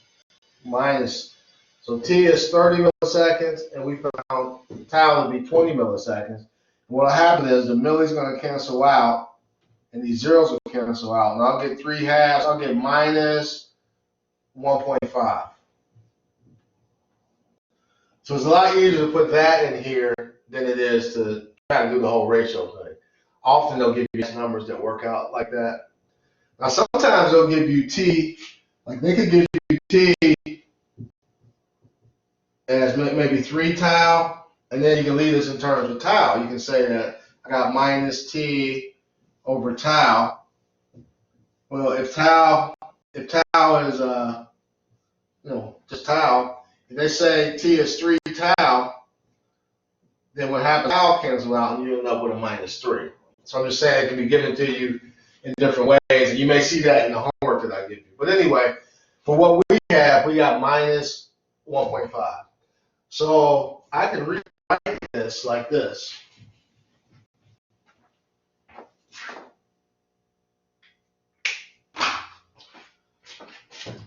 so t is 30 milliseconds, and we found tau to be 20 milliseconds. And what will happen is the millis going to cancel out, and these zeros will cancel out, and I'll get 3 halves. I'll get minus 1.5. So it's a lot easier to put that in here than it is to try to do the whole ratio thing. Often they'll give you numbers that work out like that. Now sometimes they'll give you t, like they could give you t as maybe 3 tau, and then you can leave this in terms of tau. You can say that I got minus t over tau. Well, if tau is just tau, if they say t is 3 tau, then what happens? Tau cancel out, and you end up with a minus 3. So I'm just saying it can be given to you in different ways, and you may see that in the homework that I give you. But anyway, for what we have, we got minus 1.5. So I can rewrite this like this.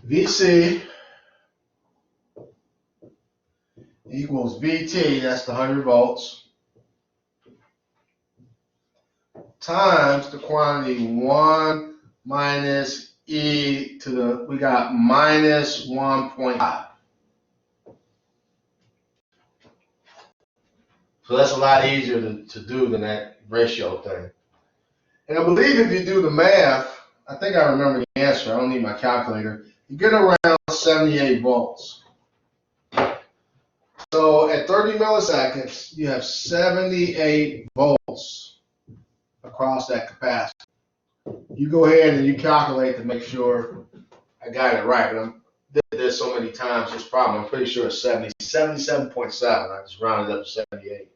VC equals VT, that's the 100 volts, times the quantity 1 minus e to the, we got minus 1.5. So that's a lot easier to do than that ratio thing. And I believe if you do the math, I think I remember the answer. I don't need my calculator. You get around 78 volts. So at 30 milliseconds, you have 78 volts across that capacitor. You go ahead and you calculate to make sure I got it right. But I did this so many times, this problem, I'm pretty sure it's 77.7. I just rounded up to 78.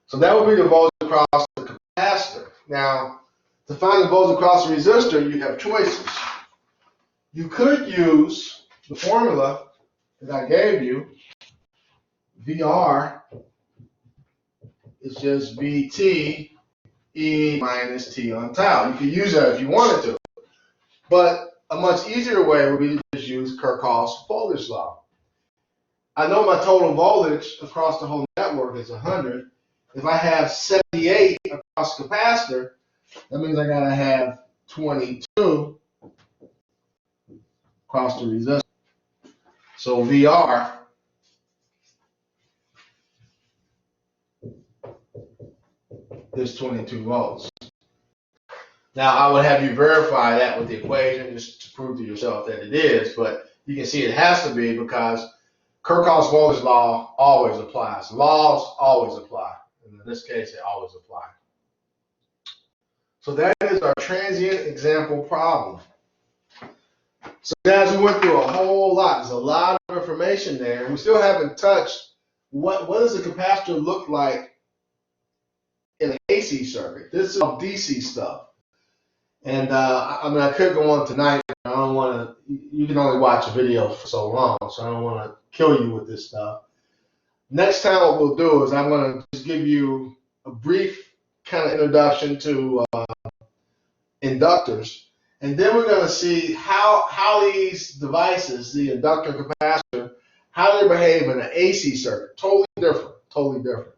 So that would be the voltage across the capacitor. Now, to find the voltage across the resistor, you have choices. You could use the formula that I gave you. VR is just VT E minus T on tau. You could use that if you wanted to. But a much easier way would be to just use Kirchhoff's voltage law. I know my total voltage across the whole network is 100. If I have 78 across the capacitor, that means I gotta have 22 across the resistor. So VR is 22 volts. Now I would have you verify that with the equation just to prove to yourself that it is, but you can see it has to be because Kirchhoff's voltage law always applies. Laws always apply. And in this case, they always apply. So that is our transient example problem. So guys, we went through a whole lot. There's a lot of information there. We still haven't touched what does a capacitor look like in an AC circuit? This is all DC stuff. And I mean, I could go on tonight. I don't want to. You can only watch a video for so long, so I don't want to kill you with this stuff. Next time, what we'll do is I'm going to just give you a brief kind of introduction to inductors, and then we're going to see how these devices, the inductor and capacitor, how they behave in an AC circuit. Totally different. Totally different.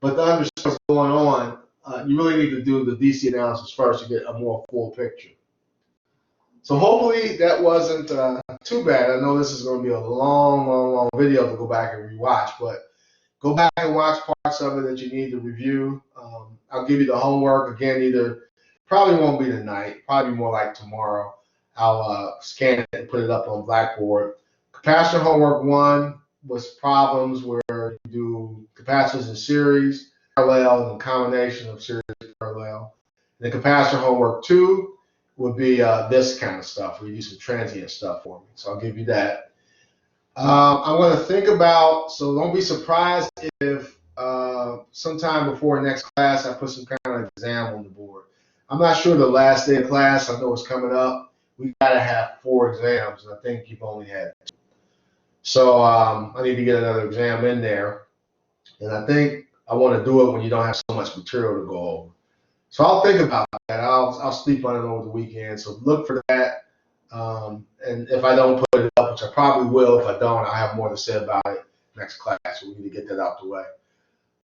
But to understand what's going on, you really need to do the DC analysis first to get a more full picture. So hopefully that wasn't too bad. I know this is going to be a long video to go back and rewatch, but go back and watch parts of it that you need to review. I'll give you the homework again. Probably won't be tonight. Probably more like tomorrow. I'll scan it and put it up on Blackboard. Capacitor homework 1 was problems where you do capacitors in series, parallel, and combination of series and parallel. And the capacitor homework 2 would be this kind of stuff, where you do some transient stuff for me. So I'll give you that. I'm going to think about, so don't be surprised if sometime before next class I put some kind of exam on the board. I'm not sure the last day of class, I know it's coming up. We've got to have 4 exams, and I think you've only had 2. So I need to get another exam in there. And I think I want to do it when you don't have so much material to go over. So I'll think about that. I'll sleep on it over the weekend. So look for that. And if I don't put it up, which I probably will, if I don't, I'll have more to say about it next class. So we need to get that out the way.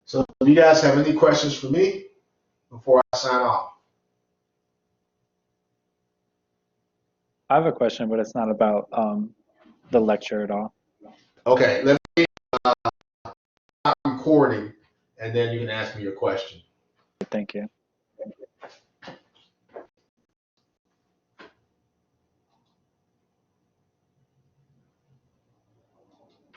So if you guys have any questions for me before I sign off? I have a question, but it's not about the lecture at all. Okay, let me stop recording, and then you can ask me your question. Thank you.